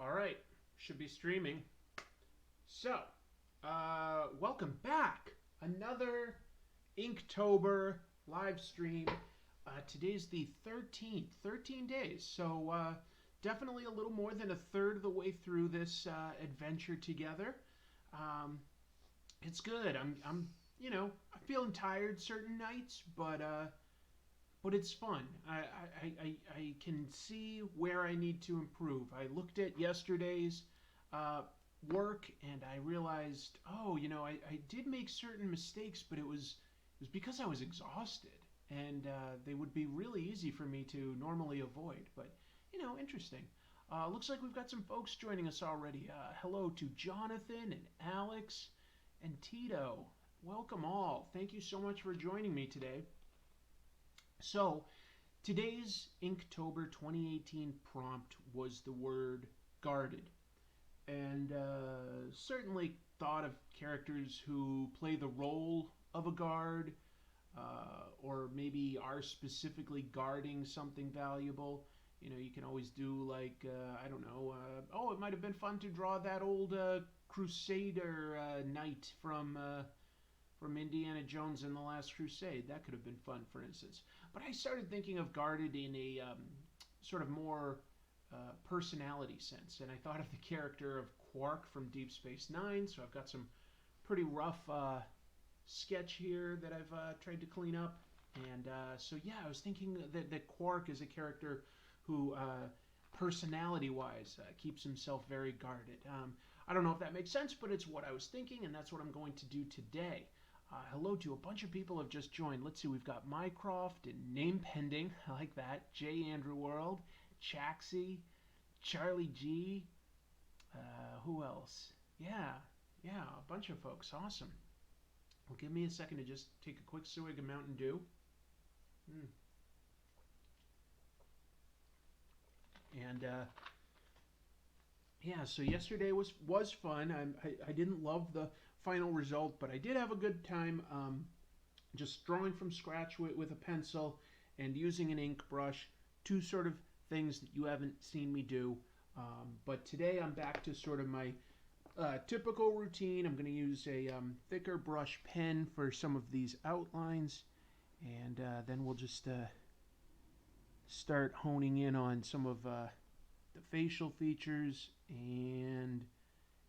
All right, should be streaming. So, welcome back. Another Inktober live stream. Today's the 13th, 13 days. So, definitely a little more than a third of the way through this adventure together. Um, it's good. I'm feeling tired certain nights, but it's fun. I can see where I need to improve. I looked at yesterday's uh, work and I realized, oh, I did make certain mistakes, but it was because I was exhausted, and they would be really easy for me to normally avoid. But interesting. Looks like we've got some folks joining us already. Hello to Jonathan and Alex and Tito. Welcome all. Thank you so much for joining me today. So, today's Inktober 2018 prompt was the word guarded. And certainly thought of characters who play the role of a guard, or maybe are specifically guarding something valuable. You can always do like, I don't know, it might have been fun to draw that old Crusader knight from Indiana Jones and the Last Crusade. That could have been fun, for instance. But I started thinking of guarded in a sort of more personality sense, and I thought of the character of Quark from Deep Space Nine. So I've got some pretty rough sketch here that I've tried to clean up. And so yeah, I was thinking that Quark is a character who, personality-wise, keeps himself very guarded. I don't know if that makes sense, but it's what I was thinking, and that's what I'm going to do today. Hello to a bunch of people have just joined. Let's see, we've got Mycroft and Name Pending. I like that. J. Andrew World, Chaxi, Charlie G. Who else? Yeah, a bunch of folks. Awesome. Well, give me a second to just take a quick swig of Mountain Dew. Mm. And yeah, so yesterday was fun. I didn't love the final result, but I did have a good time. Just drawing from scratch with a pencil and using an ink brush, two sort of things that you haven't seen me do. But today I'm back to sort of my typical routine. I'm going to use a thicker brush pen for some of these outlines, and then we'll just start honing in on some of the facial features and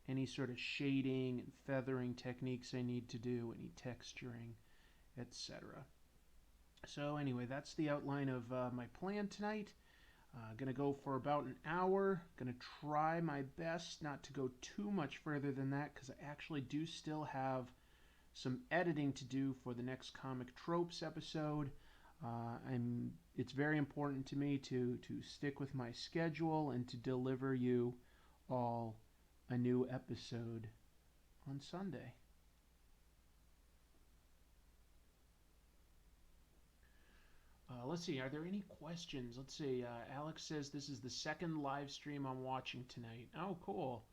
any sort of shading and feathering techniques I need to do, any texturing, etc. So anyway, that's the outline of my plan tonight. Gonna go for about an hour. Gonna try my best not to go too much further than that, because I actually do still have some editing to do for the next Comic Tropes episode. It's very important to me to stick with my schedule and to deliver you all a new episode on Sunday. Let's see, are there any questions? Let's see, Alex says this is the second live stream I'm watching tonight. Oh, cool.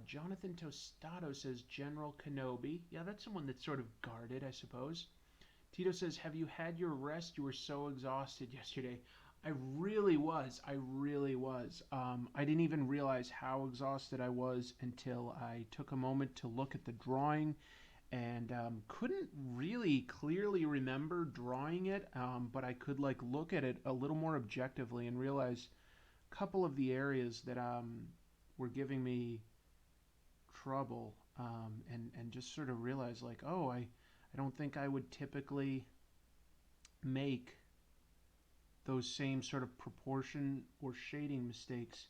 Jonathan Tostado says General Kenobi. Yeah, that's someone that's sort of guarded, I suppose. Tito says, have you had your rest? You were so exhausted yesterday. I really was. I didn't even realize how exhausted I was until I took a moment to look at the drawing, and couldn't really clearly remember drawing it, but I could like look at it a little more objectively and realize a couple of the areas that were giving me trouble, and just sort of realize like, oh, I don't think I would typically make those same sort of proportion or shading mistakes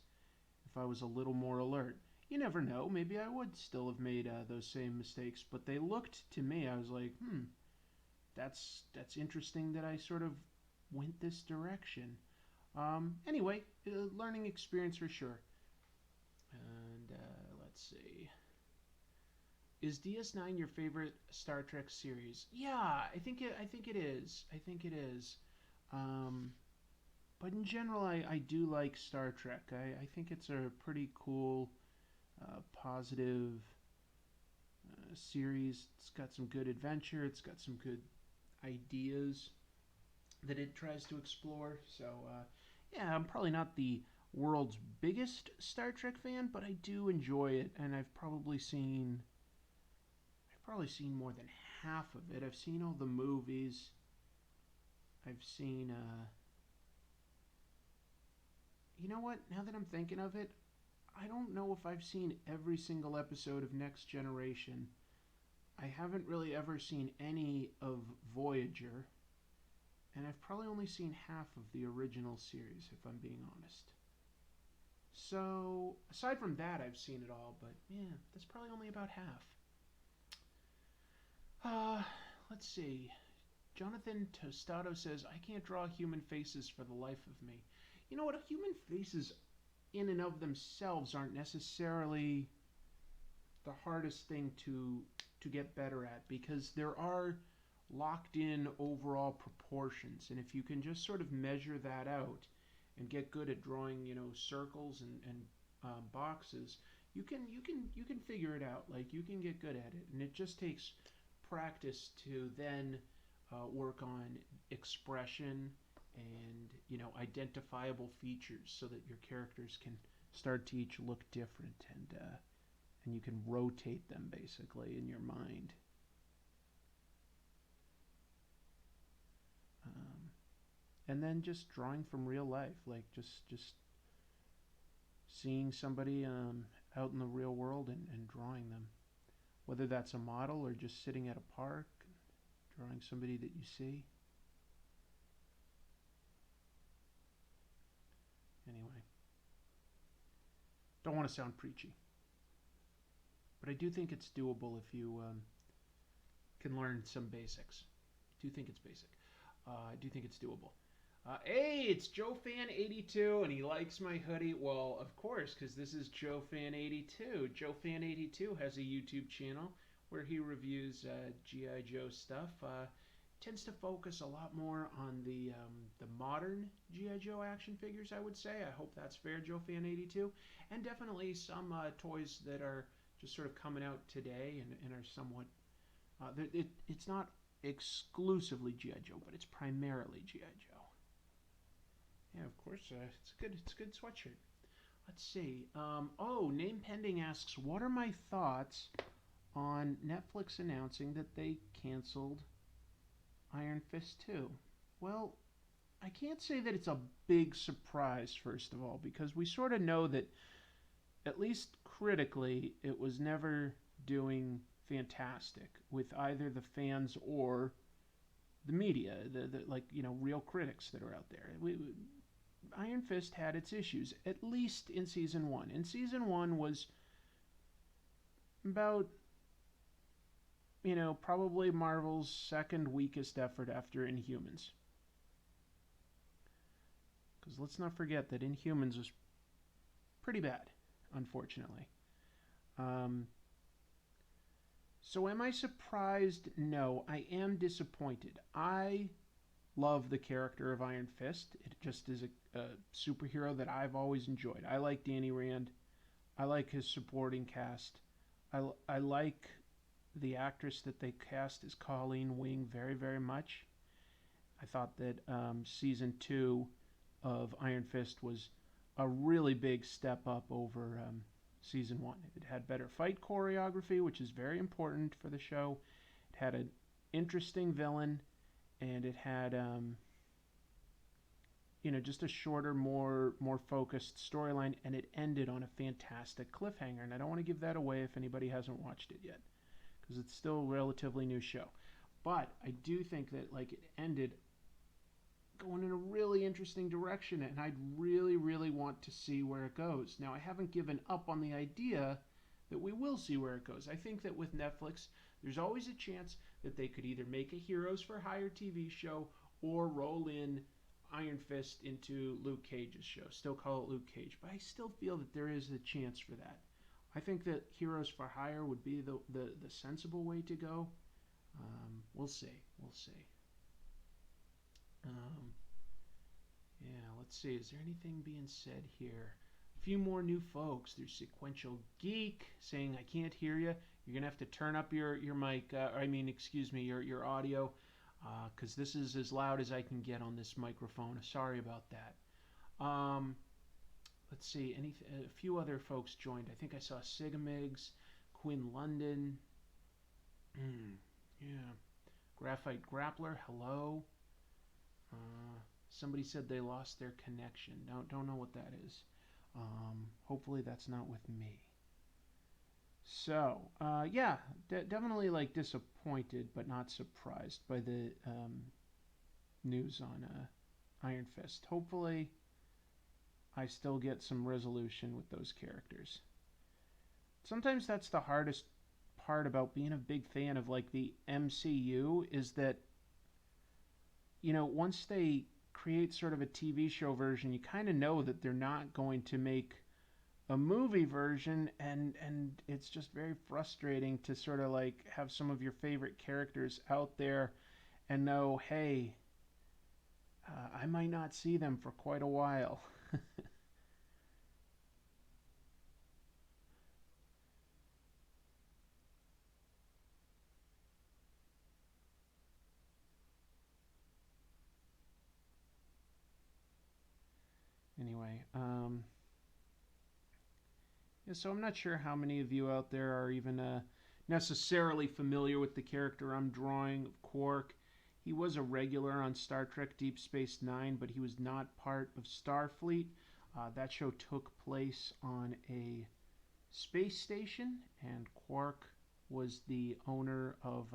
if I was a little more alert. You never know, maybe I would still have made those same mistakes, but they looked to me, I was like, that's interesting that I sort of went this direction. Anyway, learning experience for sure. And let's see. Is DS9 your favorite Star Trek series? Yeah, I think it is. But in general, I do like Star Trek. I think it's a pretty cool, positive series. It's got some good adventure. It's got some good ideas that it tries to explore. So, yeah, I'm probably not the world's biggest Star Trek fan, but I do enjoy it, and I've probably seen more than half of it. I've seen all the movies. I've seen you know what? Now that I'm thinking of it, I don't know if I've seen every single episode of Next Generation. I haven't really ever seen any of Voyager, and I've probably only seen half of the original series, if I'm being honest. So, aside from that, I've seen it all, but yeah, that's probably only about half. Uh, let's see. Jonathan Tostado says, I can't draw human faces for the life of me. You know what? Human faces in and of themselves aren't necessarily the hardest thing to get better at, because there are locked in overall proportions, and if you can just sort of measure that out and get good at drawing, circles and boxes, you can figure it out. Like, you can get good at it, and it just takes practice to then work on expression and identifiable features so that your characters can start to each look different, and you can rotate them basically in your mind. Um, and then just drawing from real life, like just seeing somebody out in the real world and drawing them, whether that's a model or just sitting at a park, drawing somebody that you see. Anyway, don't want to sound preachy, but I do think it's doable if you can learn some basics. I do think it's basic. I do think it's doable. Hey, it's JoeFan82, and he likes my hoodie. Well, of course, because this is JoeFan82. JoeFan82 has a YouTube channel where he reviews G.I. Joe stuff. Tends to focus a lot more on the modern G.I. Joe action figures, I would say. I hope that's fair, JoeFan82. And definitely some toys that are just sort of coming out today and are somewhat... it's not exclusively G.I. Joe, but it's primarily G.I. Joe. Yeah, of course. It's a good sweatshirt. Let's see. Name Pending asks, what are my thoughts on Netflix announcing that they canceled Iron Fist 2? Well, I can't say that it's a big surprise, first of all, because we sort of know that, at least critically, it was never doing fantastic with either the fans or the media, the real critics that are out there. Iron Fist had its issues, at least in season 1. And season 1 was about, probably Marvel's second weakest effort after Inhumans. Because let's not forget that Inhumans was pretty bad, unfortunately. So am I surprised? No, I am disappointed. I love the character of Iron Fist. It just is a superhero that I've always enjoyed. I like Danny Rand. I like his supporting cast. I like the actress that they cast as Colleen Wing very, very much. I thought that season 2 of Iron Fist was a really big step up over season 1. It had better fight choreography, which is very important for the show. It had an interesting villain, and it had just a shorter, more focused storyline, and it ended on a fantastic cliffhanger. And I don't want to give that away if anybody hasn't watched it yet, because it's still a relatively new show. But I do think that it ended going in a really interesting direction, and I'd really, really want to see where it goes. Now, I haven't given up on the idea that we will see where it goes. I think that with Netflix, there's always a chance that they could either make a Heroes for Hire TV show or roll in Iron Fist into Luke Cage's show. Still call it Luke Cage, but I still feel that there is a chance for that. I think that Heroes for Hire would be the sensible way to go. We'll see. We'll see. Let's see. Is there anything being said here? A few more new folks. There's Sequential Geek saying, I can't hear you. You're going to have to turn up your mic, your audio, because this is as loud as I can get on this microphone. Sorry about that. let's see, a few other folks joined. I think I saw Sigamigs, Quinn London. Yeah. Graphite Grappler, hello. Somebody said they lost their connection. Don't know what that is. Hopefully that's not with me. So, yeah, definitely like disappointed but not surprised by the news on Iron Fist. Hopefully I still get some resolution with those characters. Sometimes that's the hardest part about being a big fan of like the MCU is that, you know, once they create sort of a TV show version, you kind of know that they're not going to make a movie version, and it's just very frustrating to sort of like have some of your favorite characters out there and know, hey, I might not see them for quite a while. Anyway, yeah, so I'm not sure how many of you out there are even necessarily familiar with the character I'm drawing of Quark. He was a regular on Star Trek Deep Space Nine, but he was not part of Starfleet. That show took place on a space station, and Quark was the owner of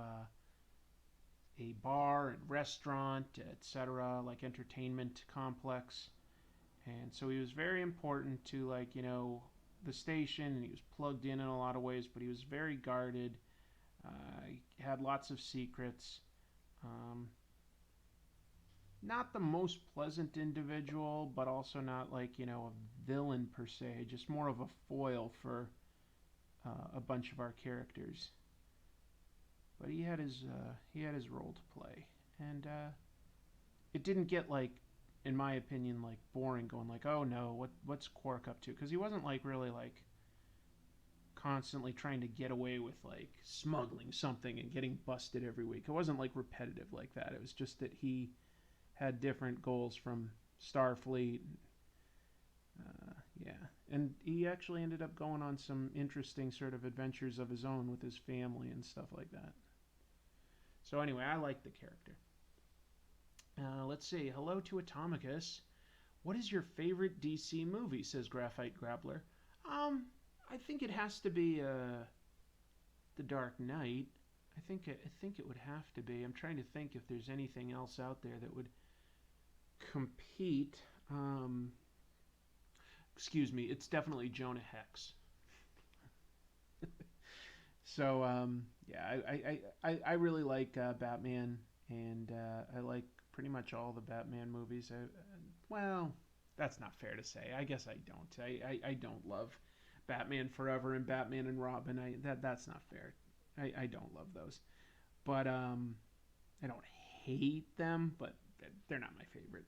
a bar and restaurant, etc., like entertainment complex. And so he was very important to, like, you know, the station, and he was plugged in a lot of ways, but he was very guarded. He had lots of secrets. Um, Not the most pleasant individual, but also not like, you know, a villain per se, just more of a foil for a bunch of our characters. But he had his role to play, and it didn't get like, in my opinion, like boring. Going like, oh no, what's Quark up to? Because he wasn't like really like constantly trying to get away with like smuggling something and getting busted every week. It wasn't like repetitive like that. It was just that he had different goals from Starfleet. Yeah, and he actually ended up going on some interesting sort of adventures of his own with his family and stuff like that. So anyway, I like the character. Let's see. Hello to Atomicus. What is your favorite DC movie? Says Graphite Grappler. Um, I think it has to be The Dark Knight. I think it would have to be. I'm trying to think if there's anything else out there that would compete. Excuse me. It's definitely Jonah Hex. So yeah, I really like Batman, and I like pretty much all the Batman movies. Well, that's not fair to say. I guess I don't. I don't love Batman Forever and Batman and Robin. That's not fair. I don't love those, but I don't hate them, but they're not my favorite.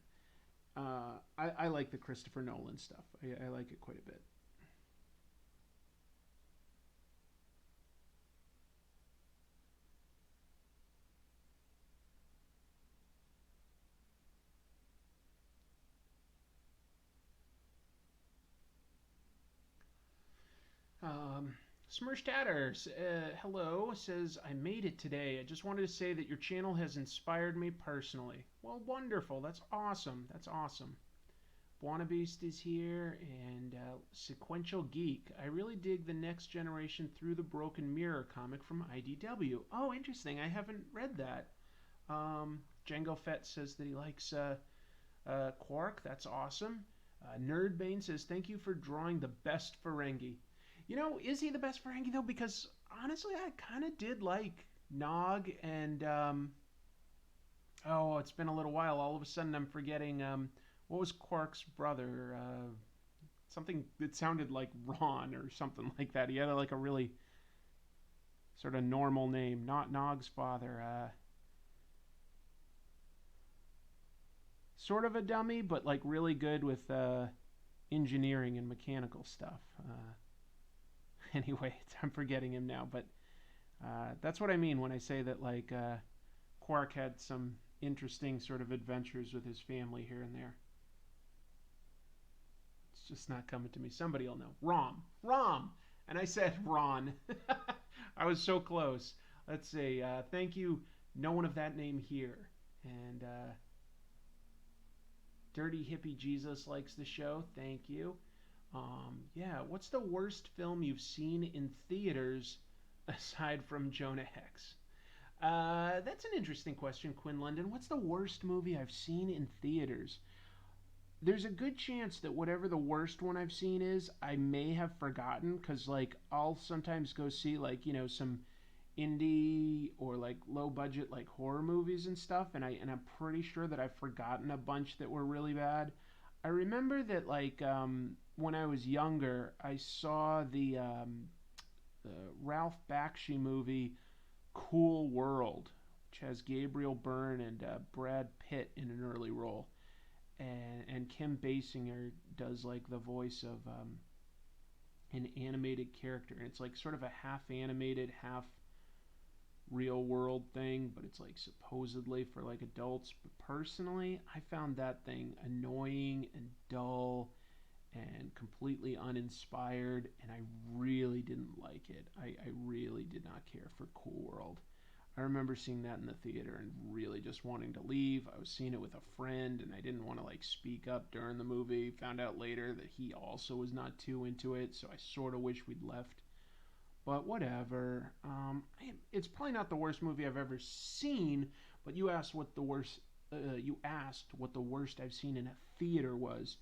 I like the Christopher Nolan stuff. I like it quite a bit. Um, Smirch Tatters, hello, says, I made it today. I just wanted to say that your channel has inspired me personally. Well, wonderful. That's awesome. That's awesome. Buona Beast is here, and Sequential Geek. I really dig the Next Generation Through the Broken Mirror comic from IDW. Oh, interesting. I haven't read that. Django Fett says that he likes Quark. That's awesome. Nerdbane says, thank you for drawing the best Ferengi. You know, is he the best Ferengi though? Because honestly, I kind of did like Nog and oh, it's been a little while. All of a sudden, I'm forgetting what was Quark's brother? Something that sounded like Ron or something like that. He had like a really sort of normal name, not Nog's father. Sort of a dummy, but like really good with engineering and mechanical stuff. Anyway, I'm forgetting him now, but that's what I mean when I say that like Quark had some interesting sort of adventures with his family here and there. It's just not coming to me. Somebody will know. Rom. And I said Ron. I was so close. Let's see. Thank you. No one of that name here. And Dirty Hippie Jesus likes the show. Thank you. Yeah, what's the worst film you've seen in theaters aside from Jonah Hex? That's an interesting question, Quinn London. What's the worst movie I've seen in theaters? There's a good chance that whatever the worst one I've seen is, I may have forgotten because, like, I'll sometimes go see, like, some indie or like low budget like horror movies and stuff, and I'm pretty sure that I've forgotten a bunch that were really bad. I remember that like when I was younger, I saw the Ralph Bakshi movie Cool World, which has Gabriel Byrne and Brad Pitt in an early role, and Kim Basinger does like the voice of an animated character, and it's like sort of a half animated, half real world thing, but it's like supposedly for like adults. But personally, I found that thing annoying and dull and completely uninspired, and I really didn't like it. I really did not care for Cool World. I remember seeing that in the theater and really just wanting to leave. I was seeing it with a friend, and I didn't want to like speak up during the movie. Found out later that he also was not too into it, so I sort of wish we'd left. But whatever. It's probably not the worst movie I've ever seen. But you asked what the worst. You asked what the worst I've seen in a theater was,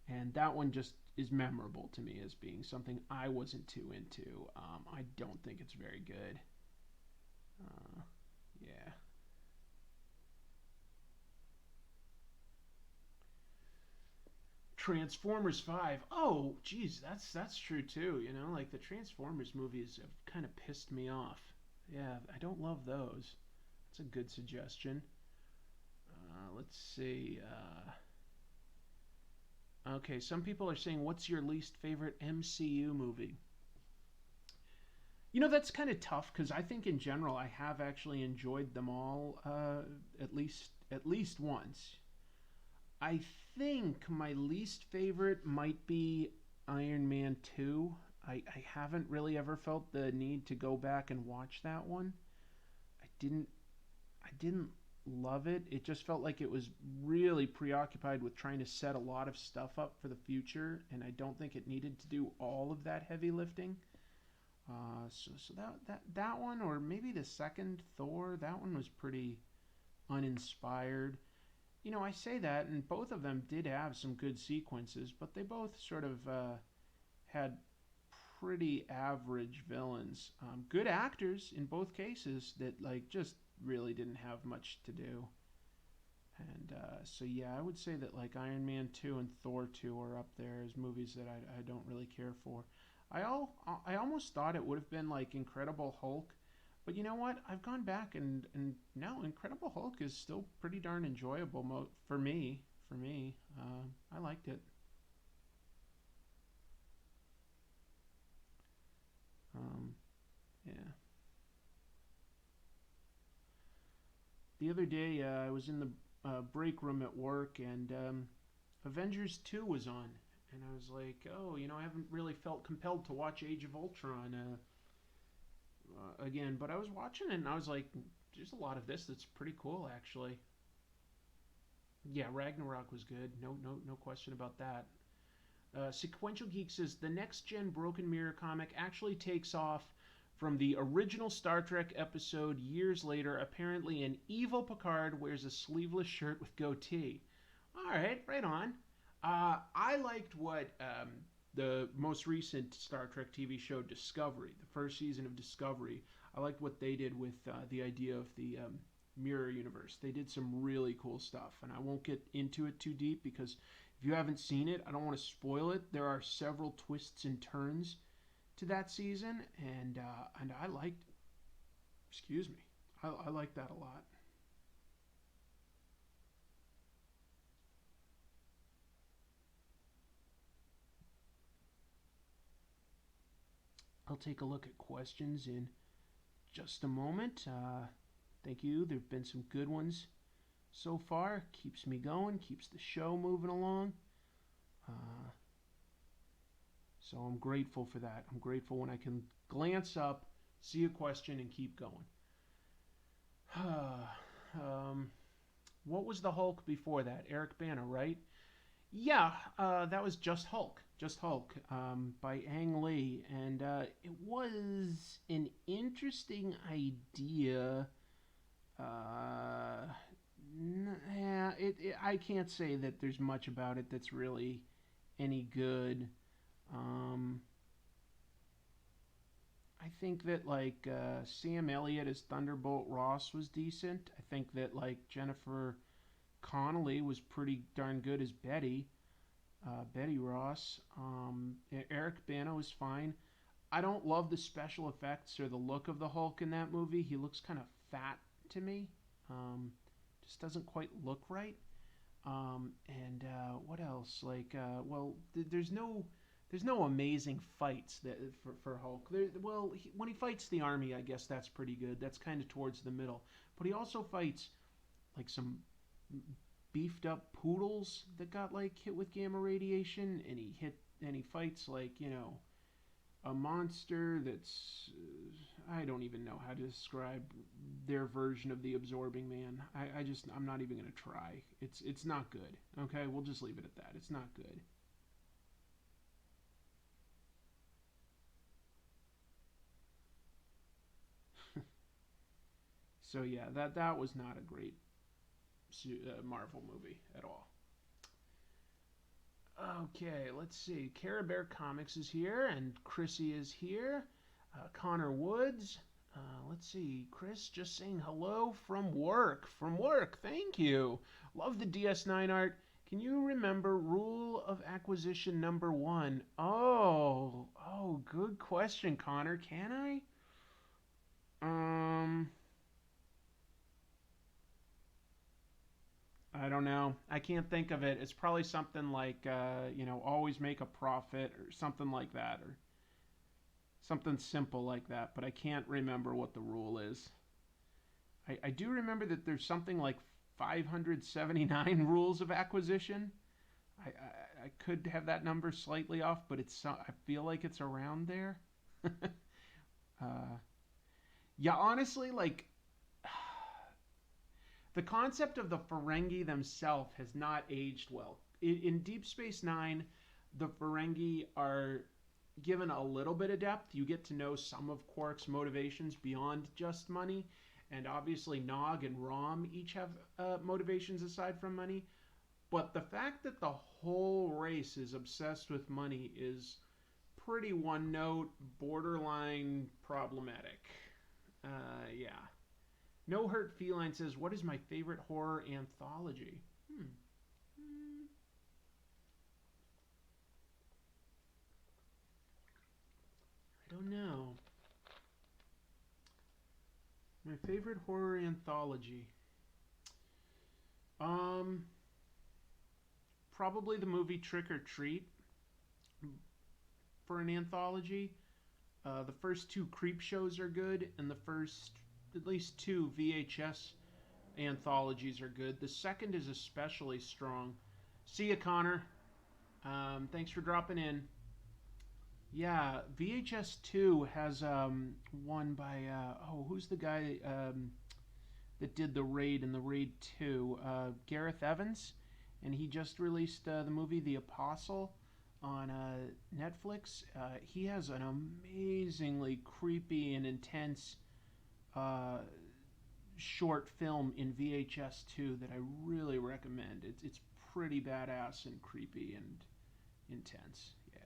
and that one just is memorable to me as being something I wasn't too into. I don't think it's very good. Yeah. Transformers 5. Oh, geez, that's true too. Like the Transformers movies have kind of pissed me off. Yeah, I don't love those. That's a good suggestion. Let's see. Okay, some people are saying, "What's your least favorite MCU movie?" That's kind of tough because I think in general I have actually enjoyed them all at least once. I think my least favorite might be Iron Man 2. I haven't really ever felt the need to go back and watch that one. I didn't I didn't love it. It just felt like it was really preoccupied with trying to set a lot of stuff up for the future, and I don't think it needed to do all of that heavy lifting. So that one, or maybe the second Thor, that one was pretty uninspired. I say that, and both of them did have some good sequences, but they both sort of had pretty average villains. Good actors in both cases that like just really didn't have much to do. And so yeah, I would say that like Iron Man 2 and Thor 2 are up there as movies that I don't really care for. I almost thought it would have been like Incredible Hulk, but you know what? I've gone back and no, Incredible Hulk is still pretty darn enjoyable for me. I liked it. Um, yeah. The other day, I was in the break room at work, and Avengers 2 was on. And I was like, oh, I haven't really felt compelled to watch Age of Ultron again. But I was watching it, and I was like, there's a lot of this that's pretty cool, actually. Yeah, Ragnarok was good. No question about that. Sequential Geek says the next gen Broken Mirror comic actually takes off from the original Star Trek episode years later. Apparently, an evil Picard wears a sleeveless shirt with goatee. All right on. I liked what the most recent Star Trek TV show, Discovery, the first season of Discovery. I liked what they did with the idea of the mirror universe. They did some really cool stuff, and I won't get into it too deep because if you haven't seen it, I don't want to spoil it. There are several twists and turns to that season, and I liked. Excuse me, I liked that a lot. I'll take a look at questions in just a moment. Thank you. There've been some good ones so far. Keeps me going. Keeps the show moving along. Uh, So I'm grateful for that. I'm grateful when I can glance up, see a question, and keep going. um, what was the Hulk before that? Eric Bana, right? Yeah, that was Just Hulk. Just Hulk by Ang Lee. And it was an interesting idea. Uh, yeah, I can't say that there's much about it that's really any good. Um, I think that like Sam Elliott as Thunderbolt Ross was decent. I think that like Jennifer Connelly was pretty darn good as Betty Ross. Eric Bana was fine. I don't love the special effects or the look of the Hulk in that movie. He looks kind of fat to me. Um, just doesn't quite look right. And what else? Like, there's no amazing fights that for Hulk. When he fights the army, I guess that's pretty good. That's kind of towards the middle. But he also fights like some beefed up poodles that got like hit with gamma radiation, and he fights like a monster that's I don't even know how to describe their version of the absorbing man. I'm not even gonna try. It's not good. Okay, we'll just leave it at that. It's not good. So yeah, that was not a great Marvel movie at all. Okay, let's see. Cara Bear Comics is here, and Chrissy is here. Connor Woods. Let's see. Chris just saying hello from work. From work. Thank you. Love the DS9 art. Can you remember rule of acquisition number 1? Oh, good question, Connor. Can I? I don't know. I can't think of it. It's probably something like, always make a profit or something like that, or something simple like that. But I can't remember what the rule is. I do remember that there's something like 579 rules of acquisition. I could have that number slightly off, but I feel like it's around there. uh, yeah, honestly, like the concept of the Ferengi themselves has not aged well. In Deep Space Nine, the Ferengi are given a little bit of depth. You get to know some of Quark's motivations beyond just money, and obviously Nog and Rom each have motivations aside from money. But the fact that the whole race is obsessed with money is pretty one note, borderline problematic. Yeah. No Hurt Feline says, what is my favorite horror anthology? I don't know. My favorite horror anthology. Um, Probably the movie Trick or Treat for an anthology. The first two Creep shows are good, and the first at least two VHS anthologies are good. The second is especially strong. See ya, Connor. Thanks for dropping in. Yeah, VHS 2 has one by who's the guy that did the Raid in the Raid 2? Gareth Evans, and he just released the movie The Apostle on Netflix. He has an amazingly creepy and intense short film in VHS 2 that I really recommend. It's pretty badass and creepy and intense. Yeah.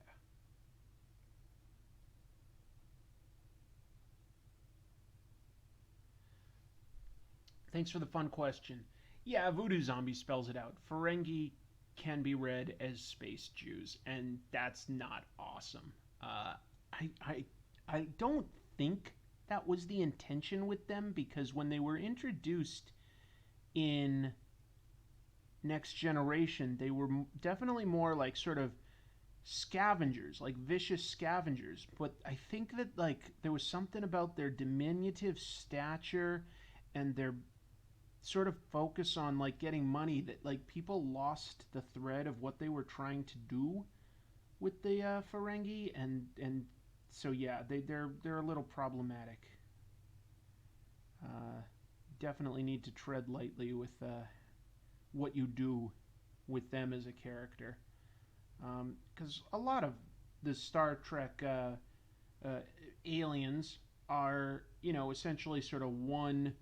Thanks for the fun question. Yeah, Voodoo Zombie spells it out. Ferengi can be read as space Jews, and that's not awesome. I, I, I don't think that was the intention with them, because when they were introduced in Next Generation, they were definitely more like sort of scavengers, like vicious scavengers. But I think that like there was something about their diminutive stature and their sort of focus on like getting money that like people lost the thread of what they were trying to do. with the Ferengi, and so yeah, they're a little problematic. Uh, Definitely need to tread lightly with what you do with them as a character, because a lot of the Star Trek uh, aliens are, essentially sort of one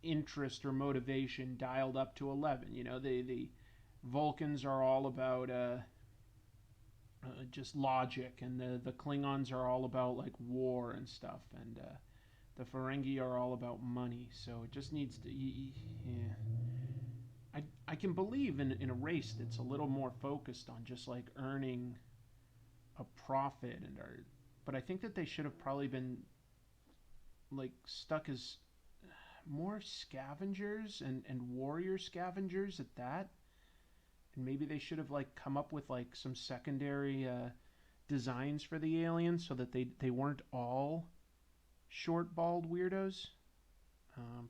interest or motivation dialed up to 11. The Vulcans are all about just logic, and the Klingons are all about like war and stuff, and the Ferengi are all about money. So it just needs to, yeah. I can believe in a race that's a little more focused on just like earning a profit and are, but I think that they should have probably been like stuck as more scavengers and warrior scavengers at that. And maybe they should have like come up with like some secondary designs for the aliens so that they weren't all short bald weirdos.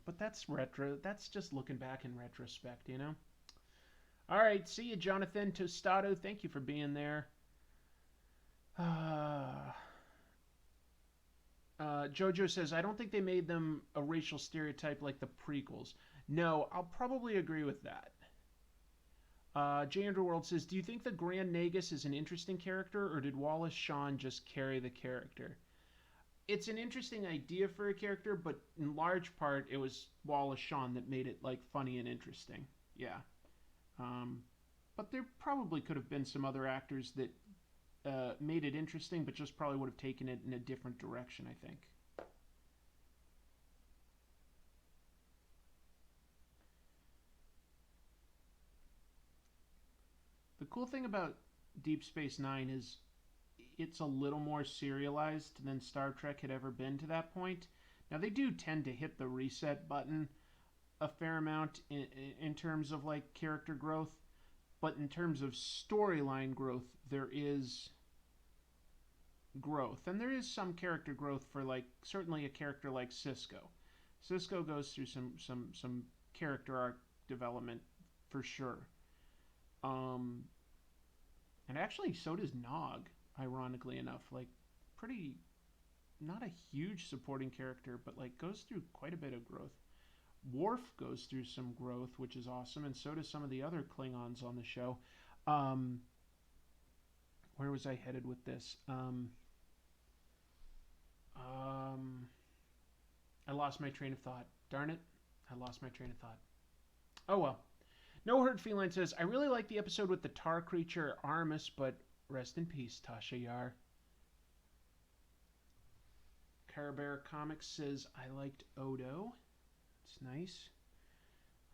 But that's retro. That's just looking back in retrospect, you know. All right, see you, Jonathan Tostado. Thank you for being there. Jojo says, I don't think they made them a racial stereotype like the prequels. No, I'll probably agree with that. J. Underworld says, do you think the Grand Nagus is an interesting character, or did Wallace Shawn just carry the character? It's an interesting idea for a character, but in large part, it was Wallace Shawn that made it like funny and interesting. Yeah. But there probably could have been some other actors that made it interesting, but just probably would have taken it in a different direction, I think. The cool thing about Deep Space Nine is it's a little more serialized than Star Trek had ever been to that point. Now, they do tend to hit the reset button a fair amount in terms of like character growth, but in terms of storyline growth, there is growth, and there is some character growth for like certainly a character like Cisco. Cisco goes through some character arc development for sure. Um, and actually, so does Nog. Ironically enough, like pretty not a huge supporting character, but like goes through quite a bit of growth. Worf goes through some growth, which is awesome, and so does some of the other Klingons on the show. Um, where was I headed with this? I lost my train of thought. Darn it. I lost my train of thought. Oh well. No Hurt Feline says, I really like the episode with the tar creature Armus, but rest in peace, Tasha Yar. Carabear Comics says, I liked Odo. It's nice.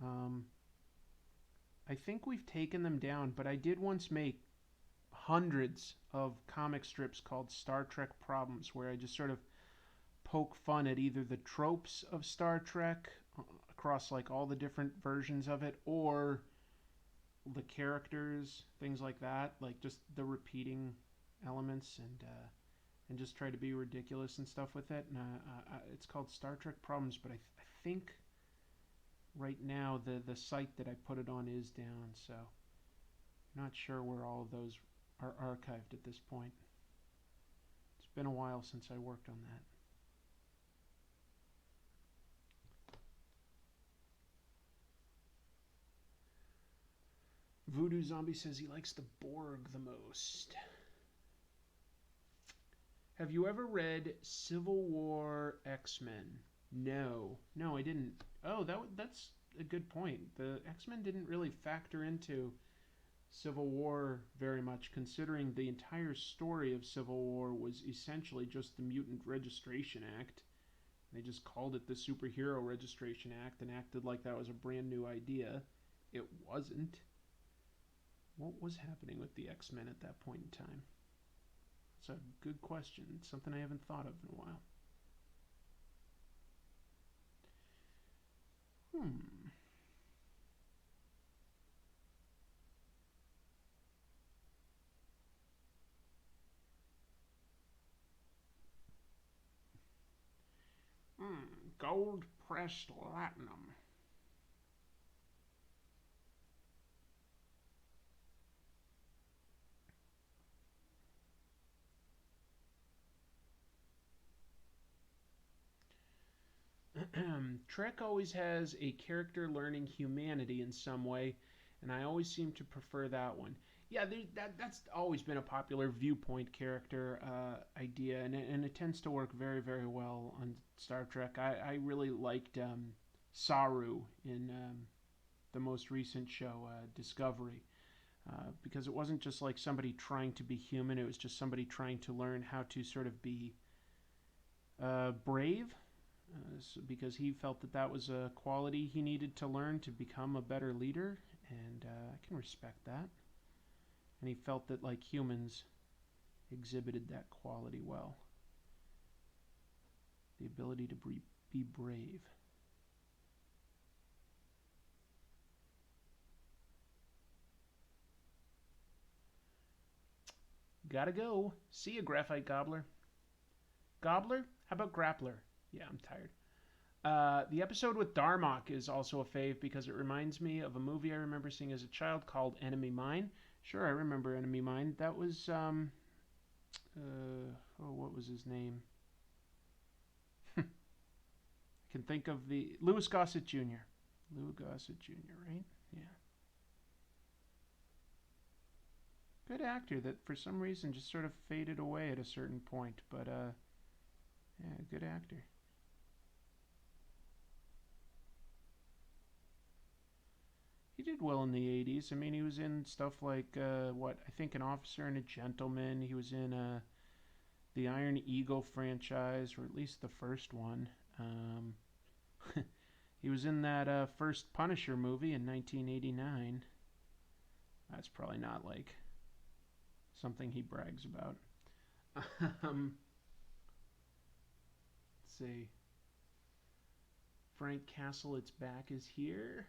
I think we've taken them down, but I did once make hundreds of comic strips called Star Trek Problems, where I just sort of poke fun at either the tropes of Star Trek across like all the different versions of it, or the characters, things like that, like just the repeating elements, and just try to be ridiculous and stuff with it. And it's called Star Trek Problems, but I think right now the site that I put it on is down, so I'm not sure where all of those are archived at this point. It's been a while since I worked on that. Voodoo Zombie says he likes the Borg the most. Have you ever read Civil War X-Men? No, I didn't. Oh, that's a good point. The X-Men didn't really factor into Civil War very much, considering the entire story of Civil War was essentially just the Mutant Registration Act. They just called it the Superhero Registration Act and acted like that was a brand new idea. It wasn't. What was happening with the X-Men at that point in time? It's a good question. It's something I haven't thought of in a while. Gold pressed latinum. Trek always has a character learning humanity in some way, and I always seem to prefer that one. Yeah, that's always been a popular viewpoint character idea, and it tends to work very, very well on Star Trek. I really liked Saru in the most recent show, Discovery, because it wasn't just like somebody trying to be human, it was just somebody trying to learn how to sort of be brave, because he felt that that was a quality he needed to learn to become a better leader, and I can respect that. And he felt that, like, humans exhibited that quality well. The ability to be brave. Gotta go. See ya, Graphite Gobbler. Gobbler? How about Grappler? Yeah, I'm tired. The episode with Darmok is also a fave because it reminds me of a movie I remember seeing as a child called Enemy Mine. Sure, I remember Enemy Mine. That was, what was his name? I can think of Louis Gossett Jr. Louis Gossett Jr., right? Yeah. Good actor that for some reason just sort of faded away at a certain point, but, yeah, good actor. He did well in the 80s. I mean, he was in stuff like, I think An Officer and a Gentleman. He was in the Iron Eagle franchise, or at least the first one. He was in that first Punisher movie in 1989. That's probably not, like, something he brags about. Let's see. Frank Castle, It's Back is here.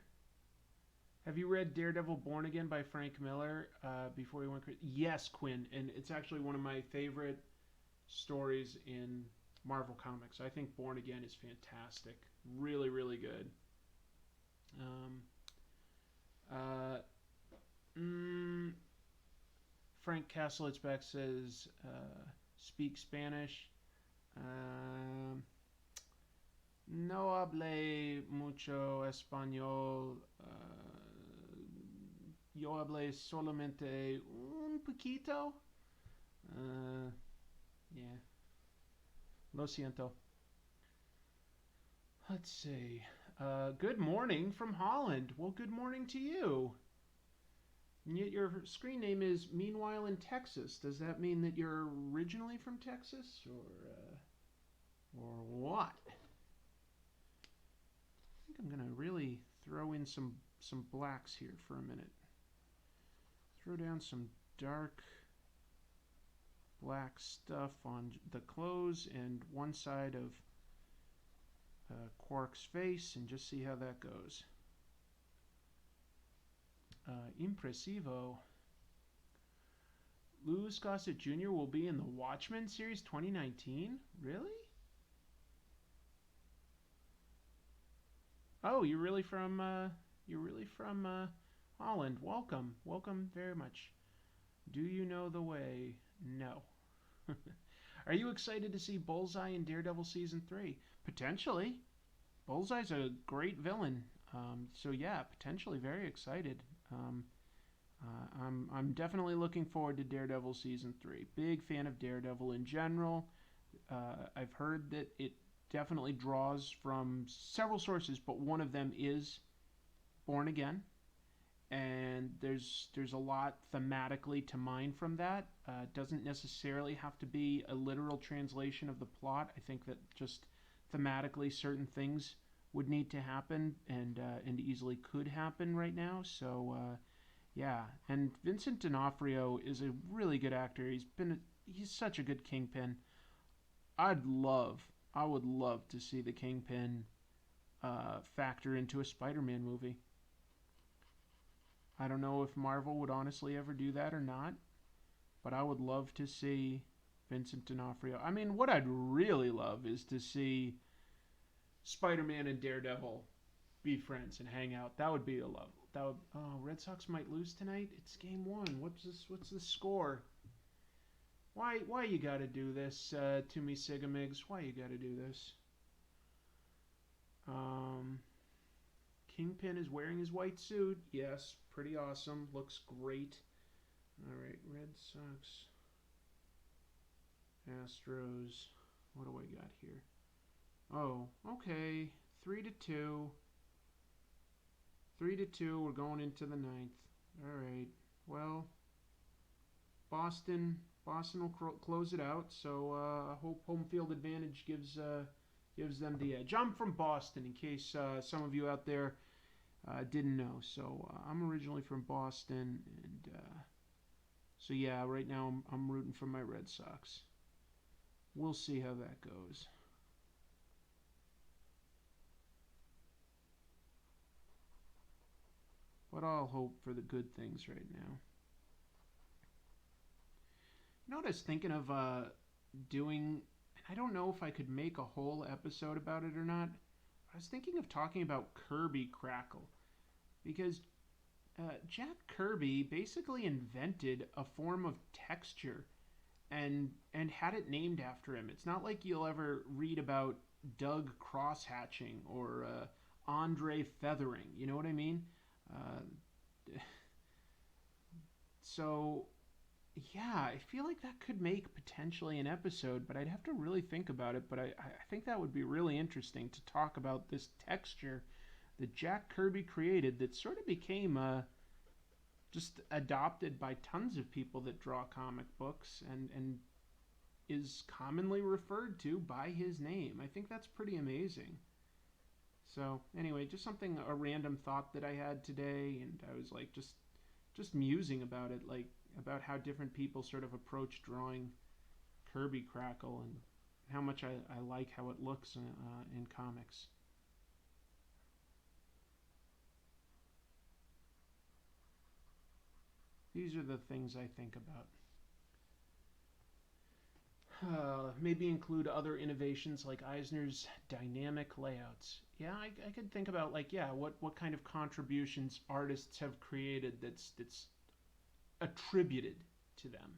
Have you read Daredevil Born Again by Frank Miller before he went crazy? Yes, Quinn, and it's actually one of my favorite stories in Marvel Comics. I think Born Again is fantastic. Really, really good. Frank Castle, It's Back says, speak Spanish. No hable mucho español. Yo hablé solamente un poquito. Yeah. Lo siento. Let's see. Good morning from Holland. Well, good morning to you. And yet your screen name is Meanwhile in Texas. Does that mean that you're originally from Texas, or what? I think I'm gonna really throw in some blacks here for a minute. Throw down some dark black stuff on the clothes and one side of Quark's face, and just see how that goes. Impressivo. Louis Gossett Jr. will be in the Watchmen series 2019? Really? Oh, you're really from Holland. Welcome very much. Do you know the way? No. Are you excited to see Bullseye in Daredevil Season 3? Potentially. Bullseye's a great villain. So yeah, potentially very excited. I'm definitely looking forward to Daredevil Season 3. Big fan of Daredevil in general. I've heard that it definitely draws from several sources, but one of them is Born Again. And there's a lot thematically to mine from that. It doesn't necessarily have to be a literal translation of the plot. I think that just thematically certain things would need to happen, and easily could happen right now. So yeah, and Vincent D'Onofrio is a really good actor. He's such a good Kingpin. I would love to see the Kingpin factor into a Spider-Man movie. I don't know if Marvel would honestly ever do that or not, but I would love to see Vincent D'Onofrio. I mean, what I'd really love is to see Spider-Man and Daredevil be friends and hang out. That would be a love. Oh, Red Sox might lose tonight. It's game 1. What's the score? Why you gotta do this to me, Sigamigs? Why you gotta do this? Um, Kingpin is wearing his white suit. Yes, pretty awesome. Looks great. All right, Red Sox, Astros. What do I got here? Oh, okay. 3-2. 3-2. We're going into the ninth. All right. Well, Boston will close it out. So I hope home field advantage gives them the edge. I'm from Boston, in case some of you out there didn't know. So I'm originally from Boston, and so yeah, right now I'm rooting for my Red Sox. We'll see how that goes. But I'll hope for the good things right now. You know what I was thinking of doing? And I don't know if I could make a whole episode about it or not. I was thinking of talking about Kirby Crackle. Because Jack Kirby basically invented a form of texture and had it named after him. It's not like you'll ever read about Doug crosshatching or Andre feathering. You know what I mean? Uh, so yeah, I feel like that could make potentially an episode, but I'd have to really think about it. But I think that would be really interesting to talk about this texture that Jack Kirby created that sort of became just adopted by tons of people that draw comic books and is commonly referred to by his name. I think that's pretty amazing. So anyway, just something, a random thought that I had today, and I was like just musing about it, like about how different people sort of approach drawing Kirby Crackle and how much I like how it looks in comics. These are the things I think about. Maybe include other innovations like Eisner's dynamic layouts. Yeah, I could think about like yeah, what kind of contributions artists have created that's attributed to them.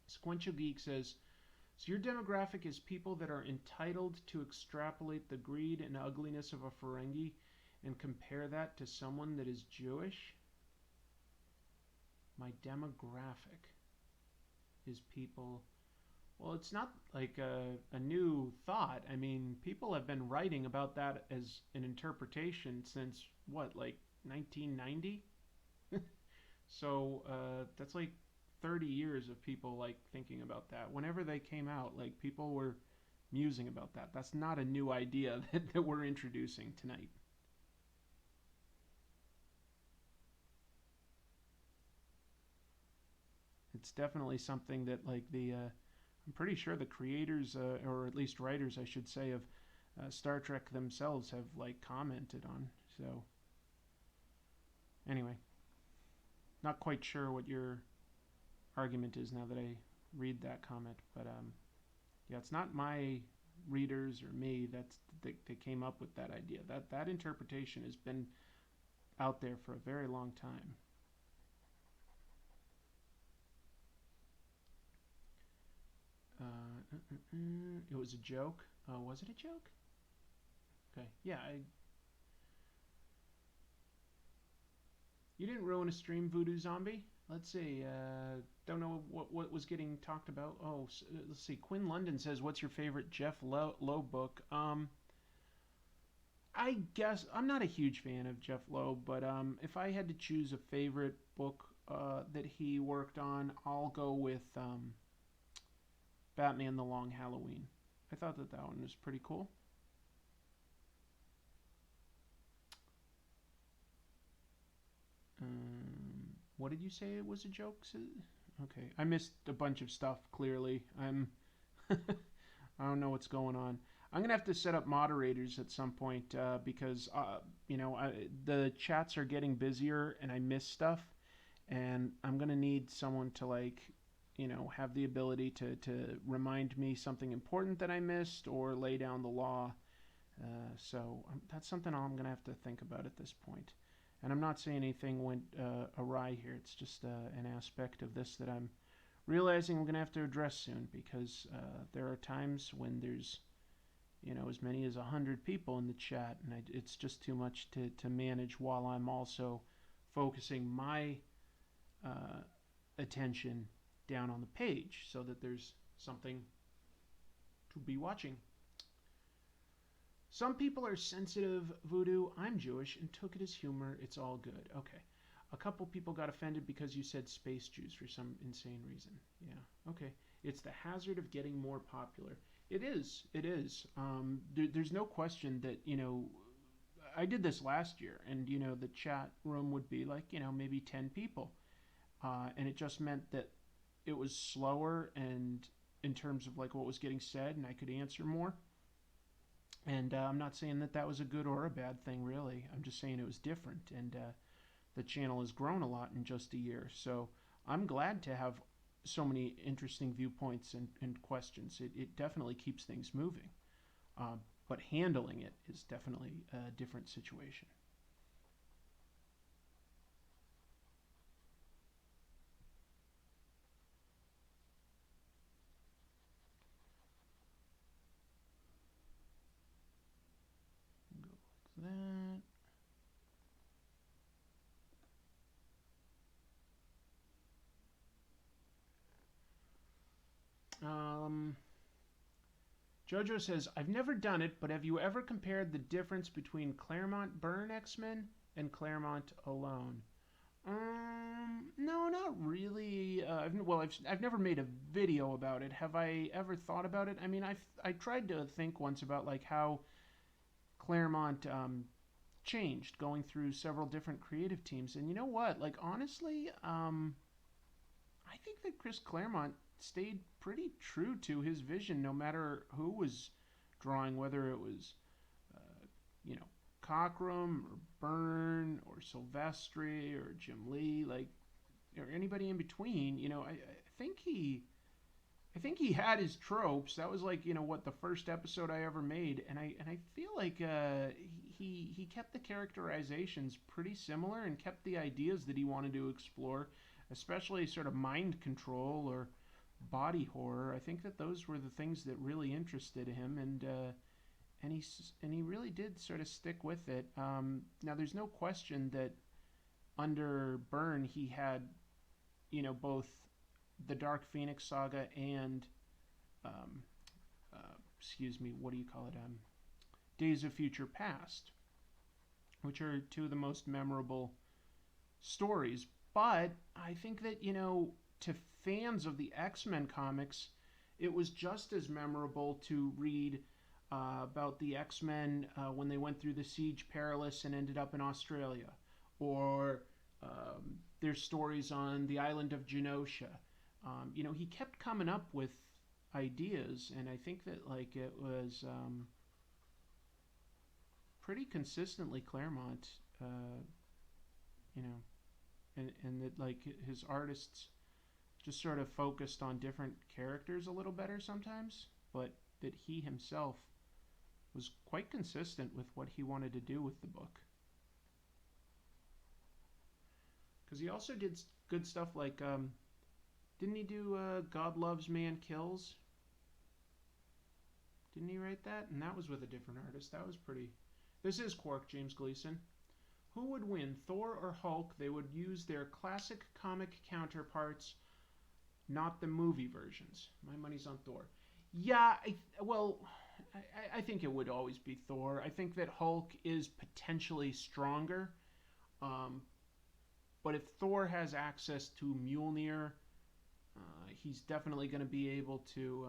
Sequential Geek says, so your demographic is people that are entitled to extrapolate the greed and ugliness of a Ferengi and compare that to someone that is Jewish? My demographic is people. Well, it's not like a new thought. I mean, people have been writing about that as an interpretation since what, like 1990? So that's like 30 years of people like thinking about that. Whenever they came out, like people were musing about that. That's not a new idea that we're introducing tonight. It's definitely something that like I'm pretty sure the creators or at least writers I should say of Star Trek themselves have like commented on. So anyway, not quite sure what your argument is now that I read that comment, but yeah, it's not my readers or me that came up with that idea. That interpretation has been out there for a very long time. It was a joke. Was it a joke? Okay. Yeah. You didn't ruin a stream, Voodoo Zombie. Let's see. Don't know what was getting talked about. Oh, let's see. Quinn London says, "What's your favorite Jeff Loeb book?" I guess I'm not a huge fan of Jeff Loeb, but if I had to choose a favorite book that he worked on, I'll go with Batman: The Long Halloween. I thought that one was pretty cool. What did you say it was a joke? Okay, I missed a bunch of stuff. Clearly, I don't know what's going on. I'm gonna have to set up moderators at some point because the chats are getting busier and I miss stuff, and I'm gonna need someone to like have the ability to remind me something important that I missed or lay down the law. So that's something I'm going to have to think about at this point. And I'm not saying anything went awry here. It's just an aspect of this that I'm realizing I'm going to have to address soon because there are times when there's as many as 100 people in the chat, and it's just too much to manage while I'm also focusing my attention down on the page so that there's something to be watching. Some people are sensitive, Voodoo. I'm Jewish and took it as humor. It's all good. Okay. A couple people got offended because you said space Jews for some insane reason. Yeah, okay. It's the hazard of getting more popular. It is. It is. There's no question that, I did this last year, and, the chat room would be like, maybe 10 people. And it just meant that it was slower and in terms of like what was getting said, and I could answer more. And I'm not saying that was a good or a bad thing, really. I'm just saying it was different, and the channel has grown a lot in just a year. So I'm glad to have so many interesting viewpoints and questions. It definitely keeps things moving. But handling it is definitely a different situation. Go like that. Jojo says, I've never done it, but have you ever compared the difference between Claremont Byrne X-Men and Claremont alone? No, not really. I've never made a video about it. Have I ever thought about it? I mean, I tried to think once about like how Claremont changed going through several different creative teams, and you know what? Like honestly, I think that Chris Claremont stayed pretty true to his vision, no matter who was drawing, whether it was, Cockrum or Byrne or Silvestri or Jim Lee, like, or anybody in between. I think he had his tropes. That was like, what the first episode I ever made, and I feel like he kept the characterizations pretty similar and kept the ideas that he wanted to explore, especially sort of mind control or body horror. I think that those were the things that really interested him, and he really did sort of stick with it. Now, there's no question that under Byrne he had, both the Dark Phoenix saga and, what do you call it? Days of Future Past, which are two of the most memorable stories. But I think that, to fans of the X-Men comics, it was just as memorable to read about the X-Men when they went through the Siege Perilous and ended up in Australia, or their stories on the island of Genosha. He kept coming up with ideas, and I think that like it was pretty consistently Claremont, and that like his artists just sort of focused on different characters a little better sometimes, but that he himself was quite consistent with what he wanted to do with the book. Because he also did good stuff like, didn't he do God Loves, Man Kills? Didn't he write that? And that was with a different artist. That was pretty... This is Quark, James Gleason. Who would win, Thor or Hulk? They would use their classic comic counterparts, not the movie versions. My money's on Thor. Yeah, I think it would always be Thor. I think that Hulk is potentially stronger. But if Thor has access to Mjolnir, he's definitely going to be able to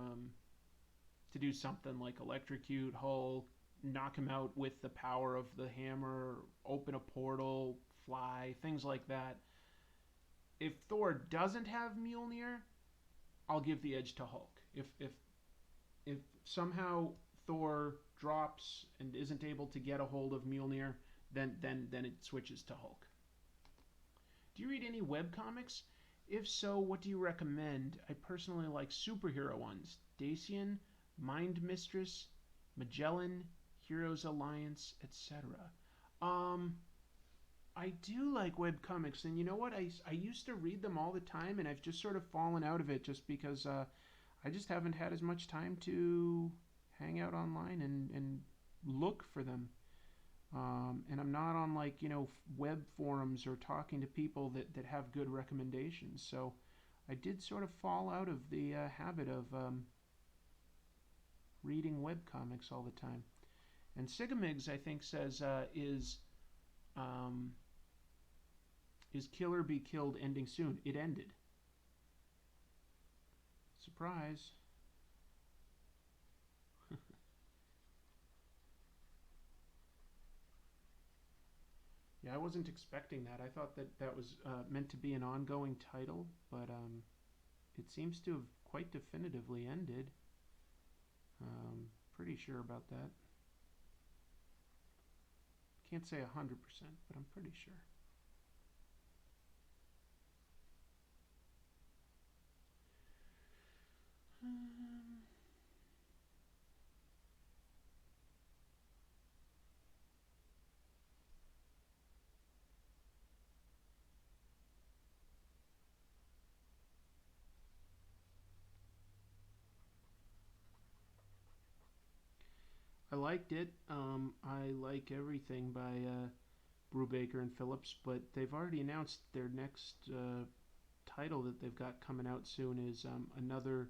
do something like electrocute Hulk, knock him out with the power of the hammer, open a portal, fly, things like that. If Thor doesn't have Mjolnir, I'll give the edge to Hulk. If somehow Thor drops and isn't able to get a hold of Mjolnir, then it switches to Hulk. Do you read any webcomics? If so, what do you recommend? I personally like superhero ones. Dacian, Mind Mistress, Magellan, Heroes Alliance, etc. I do like webcomics, and you know what? I used to read them all the time, and I've just sort of fallen out of it just because I just haven't had as much time to hang out online and look for them. And I'm not on like, web forums or talking to people that have good recommendations. So I did sort of fall out of the habit of reading web comics all the time. And Sigamigs, I think, says um, is Kill or Be Killed ending soon? It ended. Surprise. Yeah, I wasn't expecting that. I thought that was meant to be an ongoing title, but it seems to have quite definitively ended. Pretty sure about that. Can't say 100%, but I'm pretty sure. I liked it. I like everything by Brubaker and Phillips, but they've already announced their next title that they've got coming out soon is another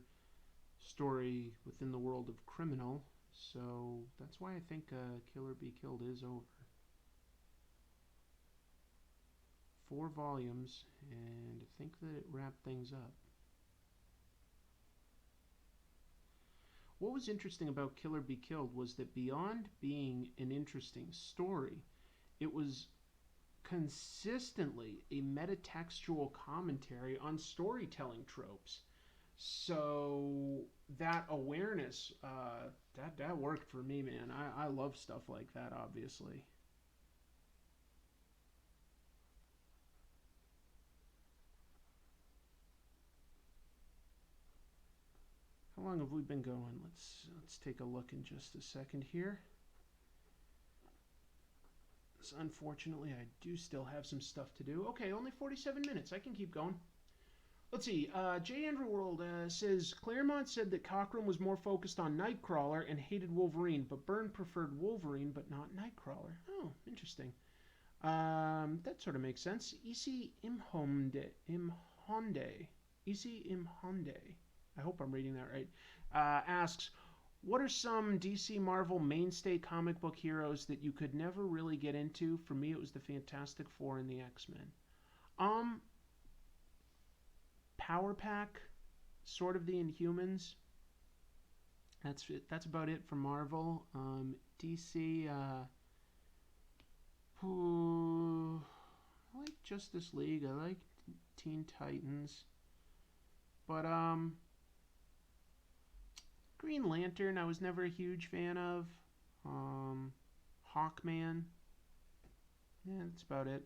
story within the world of Criminal. So that's why I think Kill or Be Killed is over. 4 volumes, and I think that it wrapped things up. What was interesting about Kill or Be Killed was that beyond being an interesting story, it was consistently a metatextual commentary on storytelling tropes. So that awareness, that worked for me, man. I love stuff like that, obviously. How long have we been going? Let's take a look in just a second here. So unfortunately, I do still have some stuff to do. Okay, only 47 minutes. I can keep going. Let's see. J. Andrew World says Claremont said that Cockrum was more focused on Nightcrawler and hated Wolverine, but Byrne preferred Wolverine but not Nightcrawler. Oh, interesting. That sort of makes sense. Isi Imhonde. Isi Imhonde. I hope I'm reading that right. Asks, what are some DC Marvel mainstay comic book heroes that you could never really get into? For me, it was the Fantastic Four and the X-Men. Power Pack, sort of the Inhumans. That's it. That's about it for Marvel. DC, I like Justice League. I like Teen Titans. But Green Lantern, I was never a huge fan of. Hawkman. Yeah, that's about it.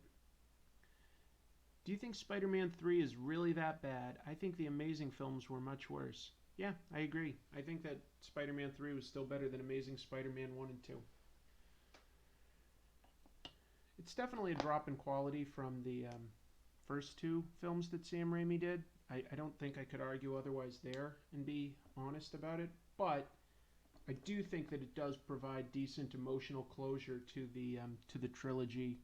Do you think Spider-Man 3 is really that bad? I think the Amazing films were much worse. Yeah, I agree. I think that Spider-Man 3 was still better than Amazing Spider-Man 1 and 2. It's definitely a drop in quality from the first 2 films that Sam Raimi did. I don't think I could argue otherwise there and be honest about it, but I do think that it does provide decent emotional closure to the trilogy.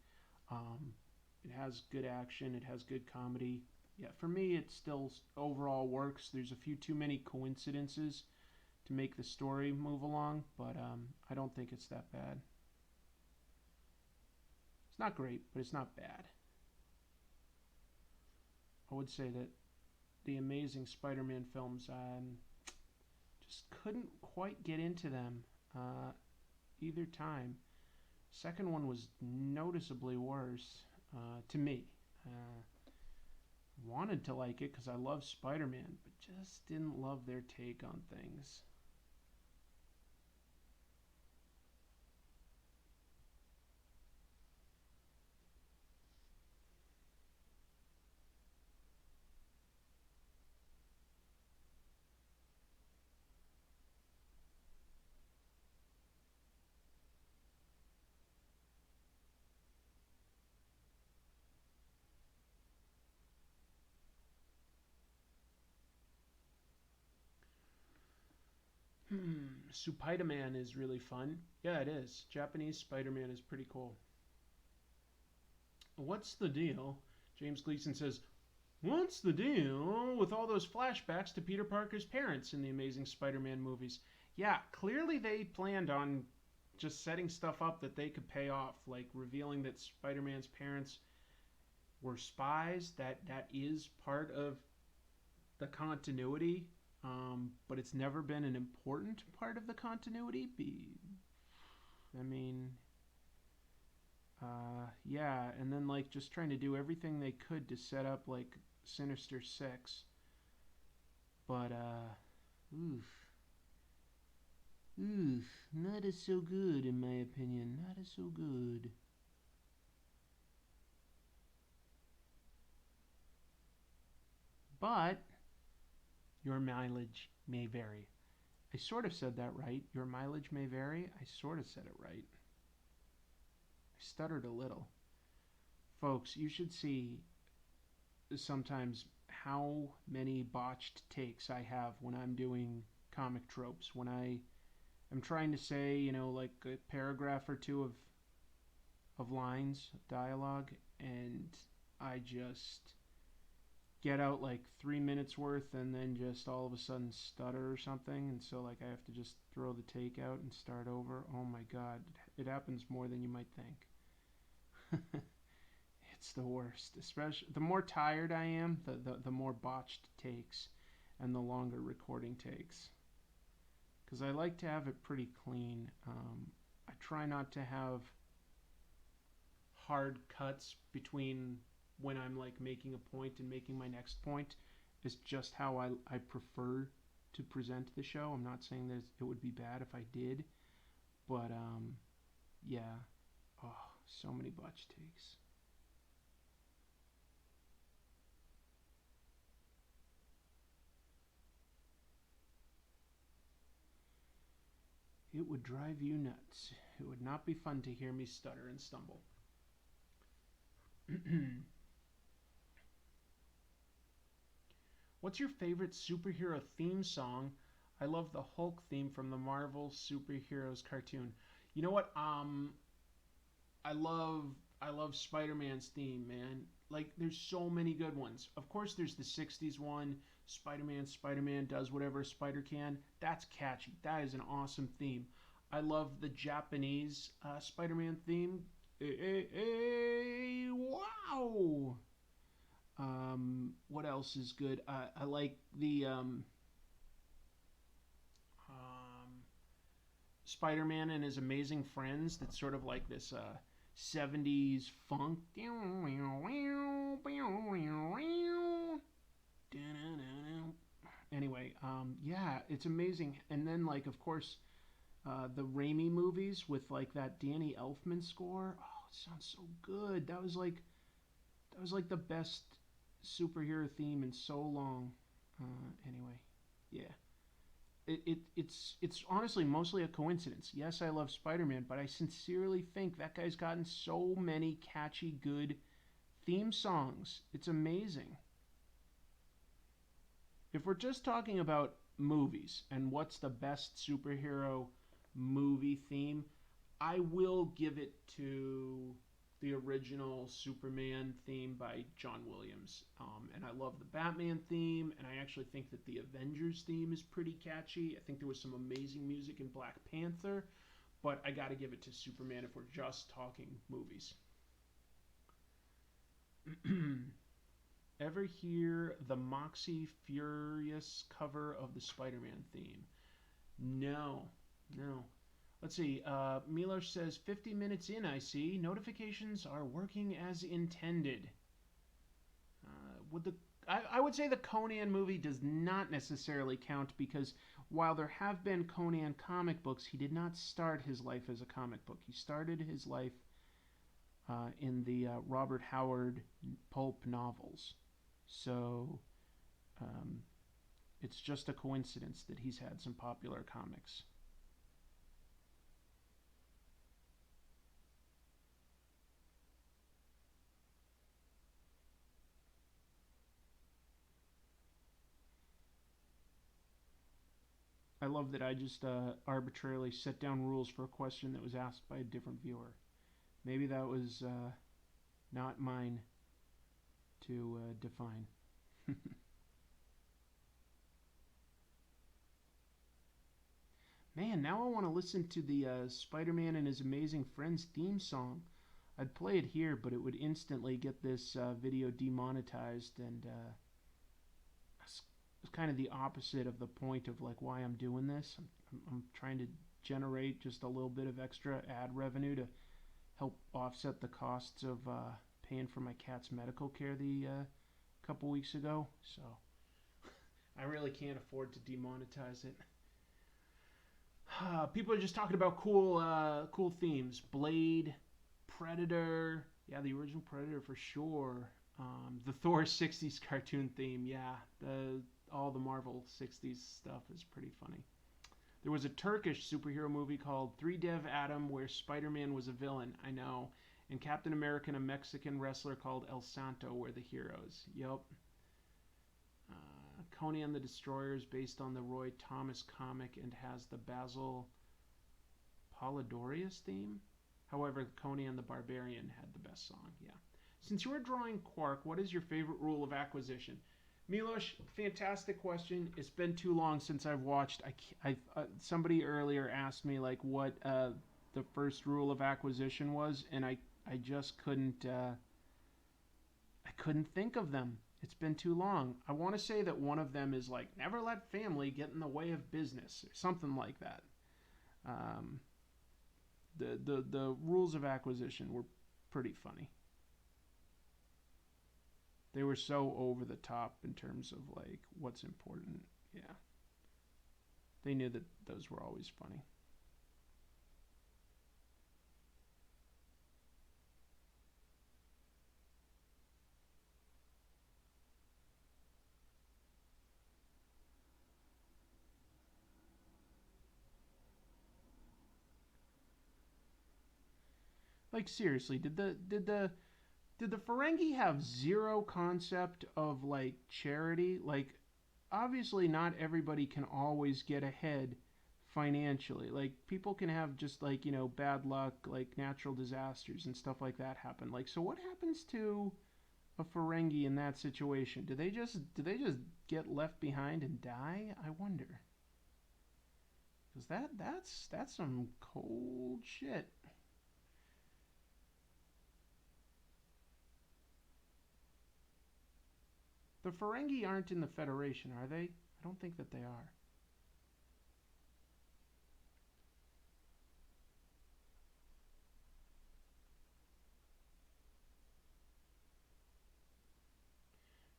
It has good action. It has good comedy. Yeah, for me, it still overall works. There's a few too many coincidences to make the story move along, but I don't think it's that bad. It's not great, but it's not bad. I would say that the Amazing Spider-Man films, just couldn't quite get into them either time. Second one was noticeably worse to me. Wanted to like it because I love Spider-Man, but just didn't love their take on things. Spider-Man is really fun. Yeah, it is. Japanese Spider-Man is pretty cool. What's the deal? James Gleason says, what's the deal with all those flashbacks to Peter Parker's parents in the Amazing Spider-Man movies? Yeah, clearly they planned on just setting stuff up that they could pay off, like revealing that Spider-Man's parents were spies. That is part of the continuity, but it's never been an important part of the continuity. I mean, yeah, and then like just trying to do everything they could to set up like Sinister Six, but oof, oof, not as so good in my opinion. Not as so good. But your mileage may vary. I sort of said that right. Your mileage may vary. I sort of said it right. I stuttered a little. Folks, you should see sometimes how many botched takes I have when I'm doing comic tropes. When I am trying to say, you know, like a paragraph or two of lines, of dialogue, and I just get out like 3 minutes worth and then just all of a sudden stutter or something, and so like I have to just throw the take out and start over. Oh my god, it happens more than you might think. It's the worst. Especially the more tired I am, the more botched takes and the longer recording takes, because I like to have it pretty clean. I try not to have hard cuts between when I'm like making a point and making my next point. Is just how I prefer to present the show. I'm not saying that it would be bad if I did, but yeah. Oh, so many botch takes. It would drive you nuts. It would not be fun to hear me stutter and stumble. What's your favorite superhero theme song? I love the Hulk theme from the Marvel Superheroes cartoon. You know what? I love I love Spider-Man's theme, man. Like there's so many good ones. Of course there's the 60s one, Spider-Man does whatever a spider can. That's catchy. That is an awesome theme. I love the Japanese Spider-Man theme. Wow. What else is good? I like the Spider-Man and his amazing friends. That's sort of like this 70s funk. Anyway, yeah, it's amazing. And then, like, of course, the Raimi movies with like that Danny Elfman score. Oh, it sounds so good. That was like the best superhero theme in so long. Anyway, yeah. It's honestly mostly a coincidence. Yes, I love Spider-Man, but I sincerely think that guy's gotten so many catchy, good theme songs. It's amazing. If we're just talking about movies and what's the best superhero movie theme, I will give it to the original Superman theme by John Williams. And I love the Batman theme, and I actually think that the Avengers theme is pretty catchy. I think there was some amazing music in Black Panther, but I gotta give it to Superman if we're just talking movies. Ever hear the Moxie Furious cover of the Spider-Man theme? No, no. Let's see. Miller says 50 minutes in. I see notifications are working as intended. I would say the Conan movie does not necessarily count because while there have been Conan comic books, he did not start his life as a comic book. He started his life in the Robert Howard pulp novels. So it's just a coincidence that he's had some popular comics. I love that I just arbitrarily set down rules for a question that was asked by a different viewer. Maybe that was not mine to define. Man, now I want to listen to the Spider-Man and His Amazing Friends theme song. I'd play it here, but it would instantly get this video demonetized, and it's kind of the opposite of the point of like why I'm doing this. I'm trying to generate just a little bit of extra ad revenue to help offset the costs of paying for my cat's medical care the couple weeks ago. So I really can't afford to demonetize it. People are just talking about cool themes. Blade, Predator, yeah, the original Predator for sure. The Thor '60s cartoon theme, yeah. All the Marvel '60s stuff is pretty funny. There was a Turkish superhero movie called Three Dev Adam where Spider-Man was a villain, I know, and Captain America and a Mexican wrestler called El Santo were the heroes. Yup. Conan the Destroyer is based on the Roy Thomas comic and has the Basil Polidorius theme. However, Conan the Barbarian had the best song, yeah. Since you are drawing Quark, what is your favorite rule of acquisition? Milosh, fantastic question. It's been too long since I've watched. Somebody earlier asked me like what the first rule of acquisition was, and I just couldn't think of them. It's been too long. I want to say that one of them is like never let family get in the way of business or something like that. The rules of acquisition were pretty funny. They were so over the top in terms of like what's important. Yeah. They knew that those were always funny. Like seriously, did the Ferengi have zero concept of like charity? Like obviously not everybody can always get ahead financially. Like people can have just like, you know, bad luck, like natural disasters and stuff like that happen. Like so what happens to a Ferengi in that situation? Do they just get left behind and die? I wonder. Cuz that's some cold shit. The Ferengi aren't in the Federation, are they? I don't think that they are.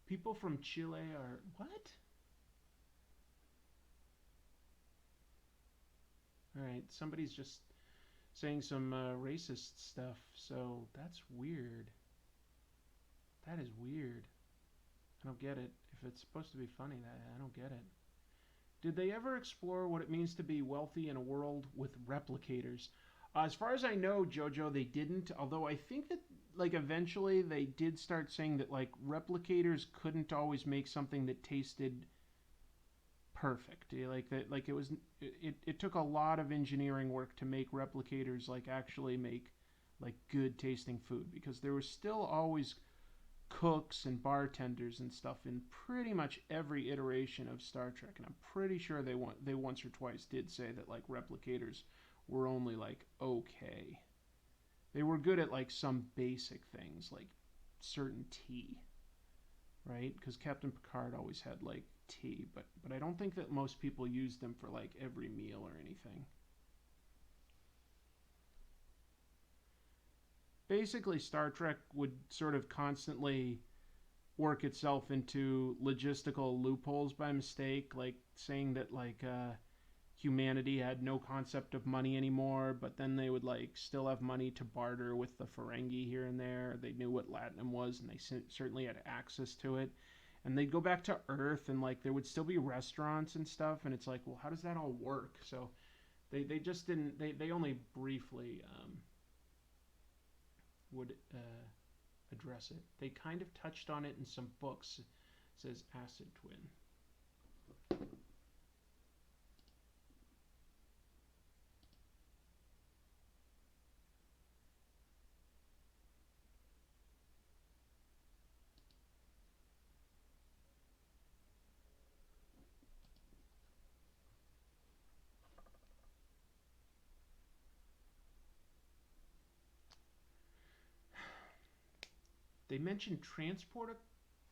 People from Chile are... What? Alright, somebody's just saying some racist stuff, so that's weird. That is weird. I don't get it. If it's supposed to be funny, I don't get it. Did they ever explore what it means to be wealthy in a world with replicators? As far as I know, Jojo, they didn't. Although I think that, like, eventually they did start saying that, like, replicators couldn't always make something that tasted perfect. Like that, like it was. It took a lot of engineering work to make replicators like actually make like good tasting food because there was still always cooks and bartenders and stuff in pretty much every iteration of Star Trek, and I'm pretty sure they once or twice did say that like replicators were only like okay. They were good at like some basic things like certain tea, right? Because Captain Picard always had like tea, but I don't think that most people used them for like every meal or anything. Basically, Star Trek would sort of constantly work itself into logistical loopholes by mistake, like saying that like humanity had no concept of money anymore, but then they would like still have money to barter with the Ferengi here and there. They knew what Latinum was, and they certainly had access to it. And they'd go back to Earth, and like there would still be restaurants and stuff, and it's like, well, how does that all work? So they just didn't. They only briefly would address it. They kind of touched on it in some books. It says Acid Twin. They mentioned transporter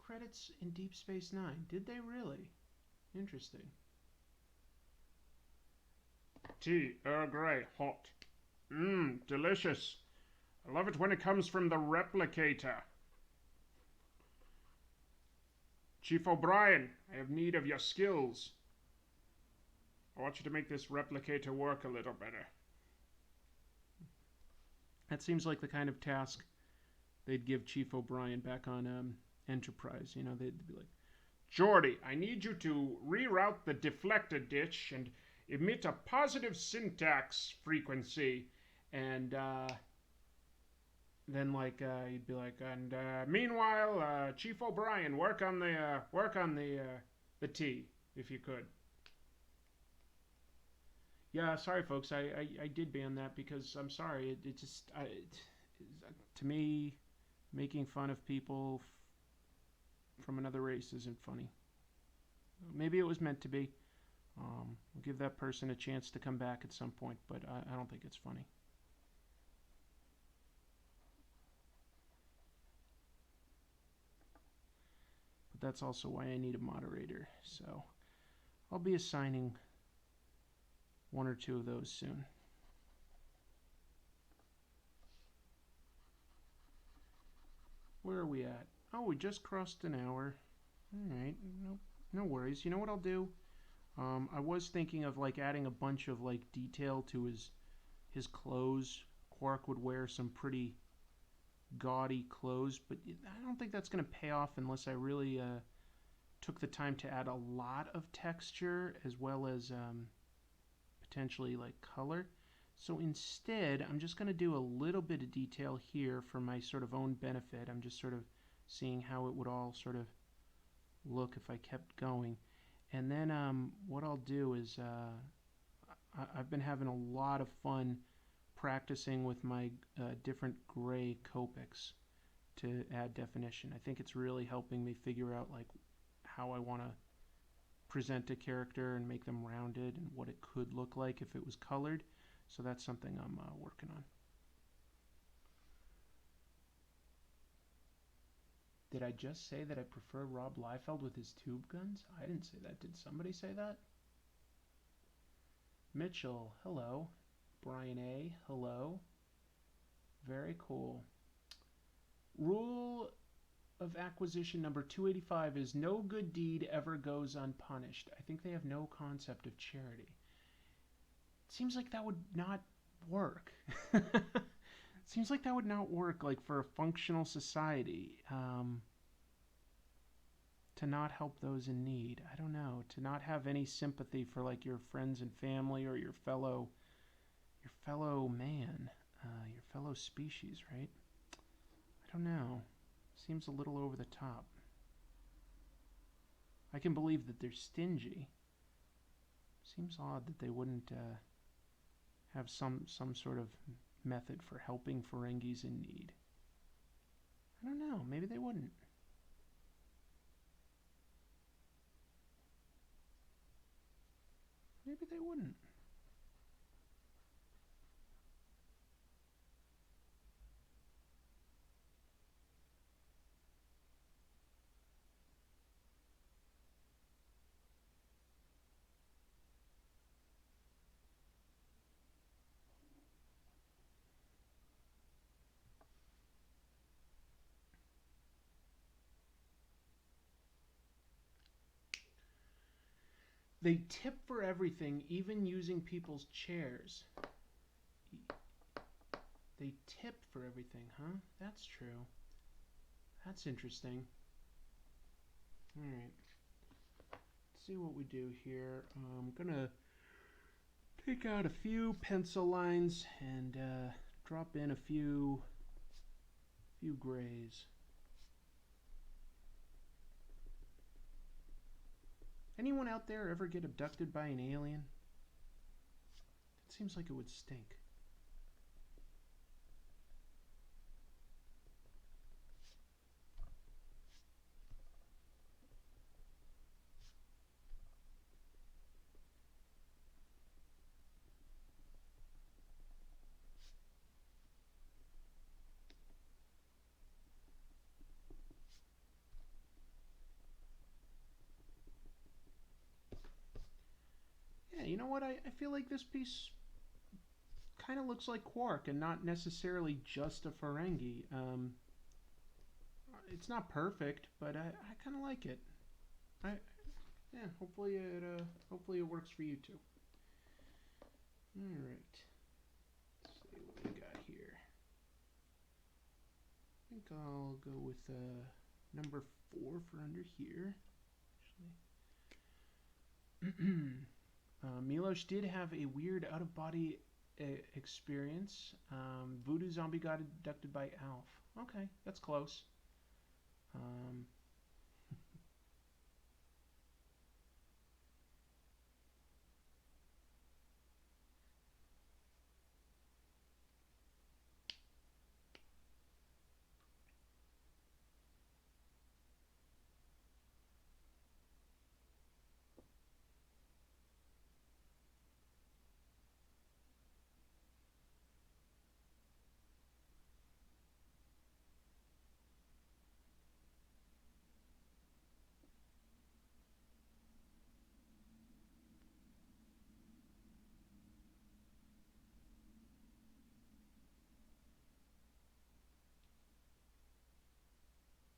credits in Deep Space Nine. Did they really? Interesting. Tea, Earl Grey, hot. Mmm, delicious. I love it when it comes from the replicator. Chief O'Brien, I have need of your skills. I want you to make this replicator work a little better. That seems like the kind of task they'd give Chief O'Brien back on Enterprise. You know, they'd be like, Geordi, I need you to reroute the deflector ditch and emit a positive syntax frequency. And then he'd be like, and meanwhile, Chief O'Brien, work on the T, if you could. Yeah, sorry, folks. I did ban that because I'm sorry. It just to me, making fun of people from another race isn't funny. Maybe it was meant to be. We'll give that person a chance to come back at some point, but I don't think it's funny. But that's also why I need a moderator. So I'll be assigning one or two of those soon. Where are we at? Oh, we just crossed an hour. All right, no worries. You know what I'll do? I was thinking of adding a bunch of detail to his clothes. Quark would wear some pretty gaudy clothes, but I don't think that's going to pay off unless I really took the time to add a lot of texture as well as potentially color. So instead, I'm just going to do a little bit of detail here for my sort of own benefit. I'm just sort of seeing how it would all sort of look if I kept going. And then what I'll do is I've been having a lot of fun practicing with my different gray Copics to add definition. I think it's really helping me figure out how I want to present a character and make them rounded and what it could look like if it was colored. So that's something I'm working on. Did I just say that I prefer Rob Liefeld with his tube guns? I didn't say that. Did somebody say that? Mitchell, hello. Brian A, hello. Very cool. Rule of acquisition number 285 is no good deed ever goes unpunished. I think they have no concept of charity. It seems like that would not work. Seems like that would not work for a functional society. To not help those in need. I don't know. To not have any sympathy for your friends and family or your fellow man, your fellow species, right? I don't know. Seems a little over the top. I can believe that they're stingy. Seems odd that they wouldn't have some sort of method for helping Ferengis in need. I don't know. Maybe they wouldn't. Maybe they wouldn't. They tip for everything, even using people's chairs. They tip for everything, huh? That's true. That's interesting. Alright. Let's see what we do here. I'm gonna take out a few pencil lines and drop in a few grays. Anyone out there ever get abducted by an alien? It seems like it would stink. you know what? I feel like this piece kind of looks like Quark and not necessarily just a Ferengi. It's not perfect, but I kind of like it. I Yeah. Hopefully it works for you too. All right. Let's see what we got here. I think I'll go with number 4 for under here. Actually. Milos did have a weird out-of-body experience. Voodoo zombie got abducted by Alf. Okay, that's close. Um,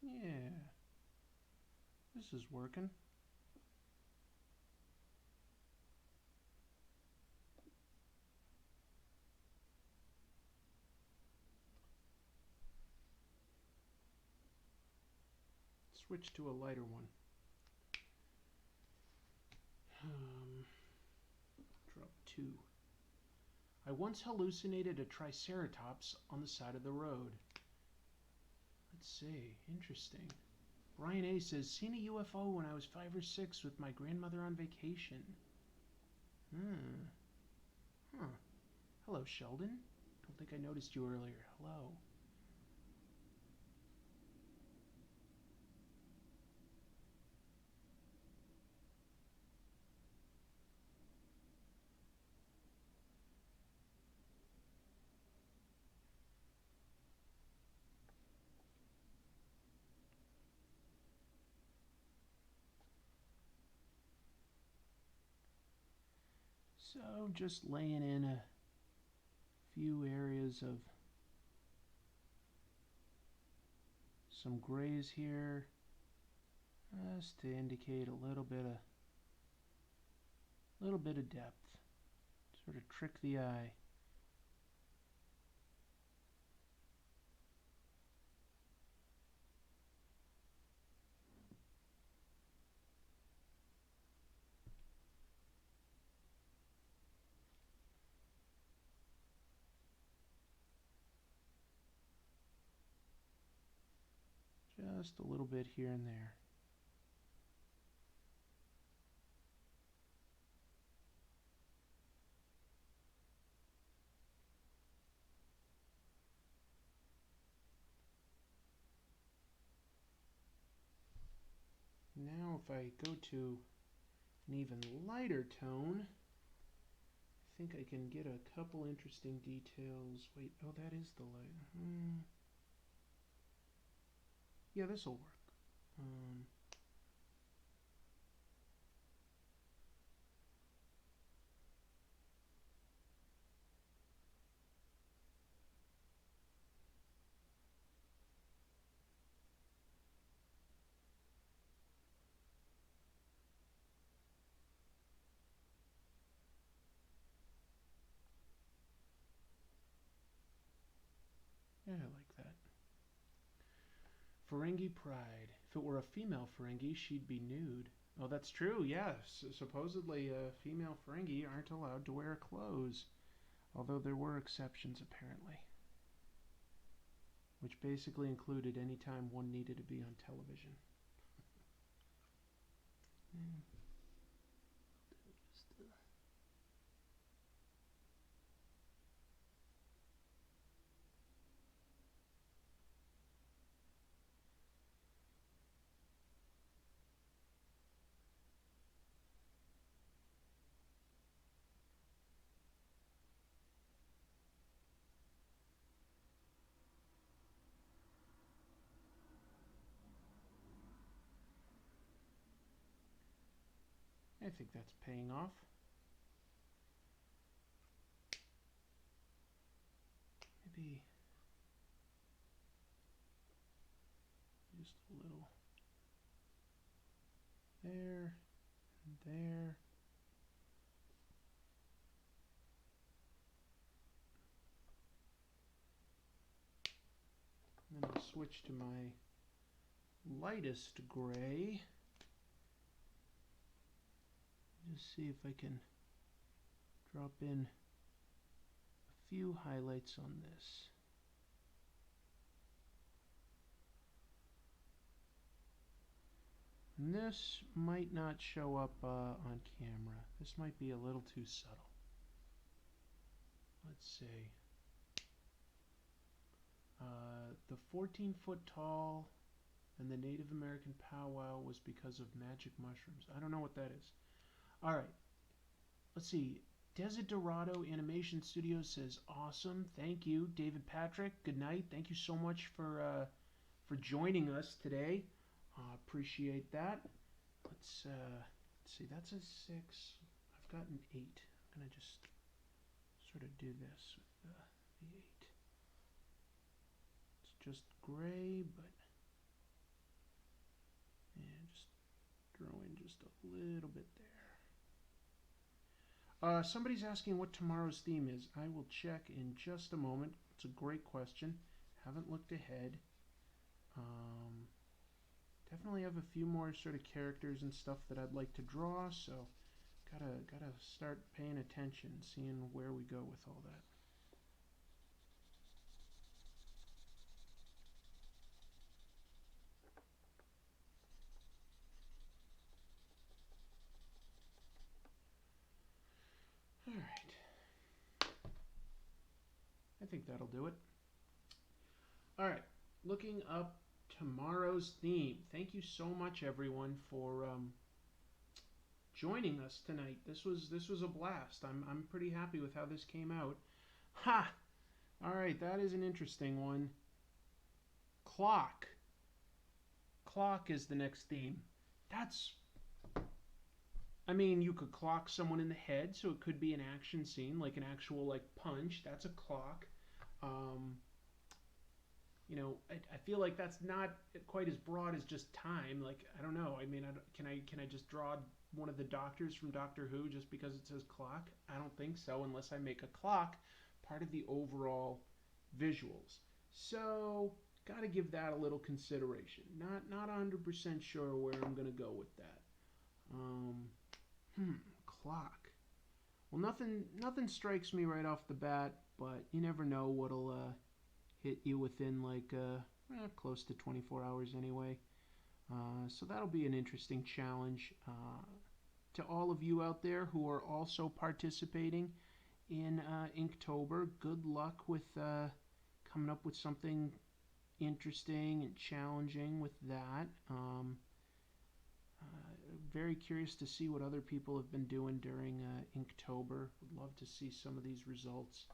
yeah, this is working. Switch to a lighter one. Drop 2. I once hallucinated a triceratops on the side of the road. Let's see. Interesting. Ryan A says, seen a UFO when I was 5 or 6 with my grandmother on vacation. Huh. Hello, Sheldon. Don't think I noticed you earlier. Hello. So, just laying in a few areas of some grays here, just to indicate a little bit of depth, sort of trick the eye. Just a little bit here and there. Now if I go to an even lighter tone, I think I can get a couple interesting details. Wait, oh, that is the light. Yeah, this will work. Yeah, I like that. Ferengi pride. If it were a female Ferengi, she'd be nude. Oh, that's true, yes. Supposedly, female Ferengi aren't allowed to wear clothes. Although there were exceptions, apparently. Which basically included any time one needed to be on television. I think that's paying off. just a little there and there. And then I'll switch to my lightest gray. Just see if I can drop in a few highlights on this. And this might not show up on camera. This might be a little too subtle. Let's see. The 14-foot tall and the Native American powwow was because of magic mushrooms. I don't know what that is. All right. Let's see. Desiderado Animation Studios says, awesome. Thank you. David Patrick, good night. Thank you so much for joining us today. Appreciate that. Let's see. That's a 6. I've got an 8. I'm going to just sort of do this with the 8. It's just gray, but just throw in just a little bit there. Somebody's asking what tomorrow's theme is. I will check in just a moment. It's a great question. Haven't looked ahead. Definitely have a few more sort of characters and stuff that I'd like to draw, so gotta start paying attention, seeing where we go with all that. All right. I think that'll do it. All right. Looking up tomorrow's theme. Thank you so much, everyone, for joining us tonight. This was a blast. I'm pretty happy with how this came out. Ha! All right, that is an interesting one. Clock. Clock is the next theme. I mean, you could clock someone in the head, so it could be an action scene, like an actual like punch. That's a clock. You know, I feel like that's not quite as broad as just time. Like, I don't know. I mean, can I just draw one of the doctors from Doctor Who just because it says clock? I don't think so, unless I make a clock part of the overall visuals. So, got to give that a little consideration. Not 100% sure where I'm going to go with that. Clock. Well, nothing strikes me right off the bat, but you never know what'll hit you within like close to 24 hours anyway. So that'll be an interesting challenge. To all of you out there who are also participating in Inktober, good luck with coming up with something interesting and challenging with that. Very curious to see what other people have been doing during Inktober. Would love to see some of these results.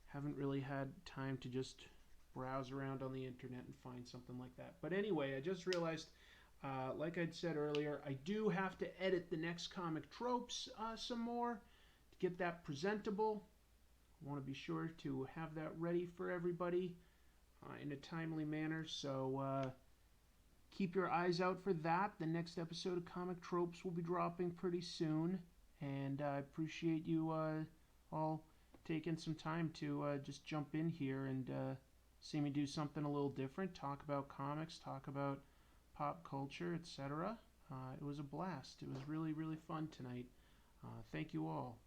Haven't really had time to just browse around on the internet and find something like that. But anyway, I just realized, like I'd said earlier, I do have to edit the next comic tropes some more to get that presentable. I want to be sure to have that ready for everybody in a timely manner. So keep your eyes out for that. The next episode of Comic Tropes will be dropping pretty soon. And I appreciate you all taking some time to just jump in here and see me do something a little different. Talk about comics, talk about pop culture, etc. It was a blast. It was really, really fun tonight. Thank you all.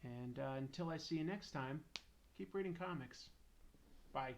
And until I see you next time, keep reading comics. Bye.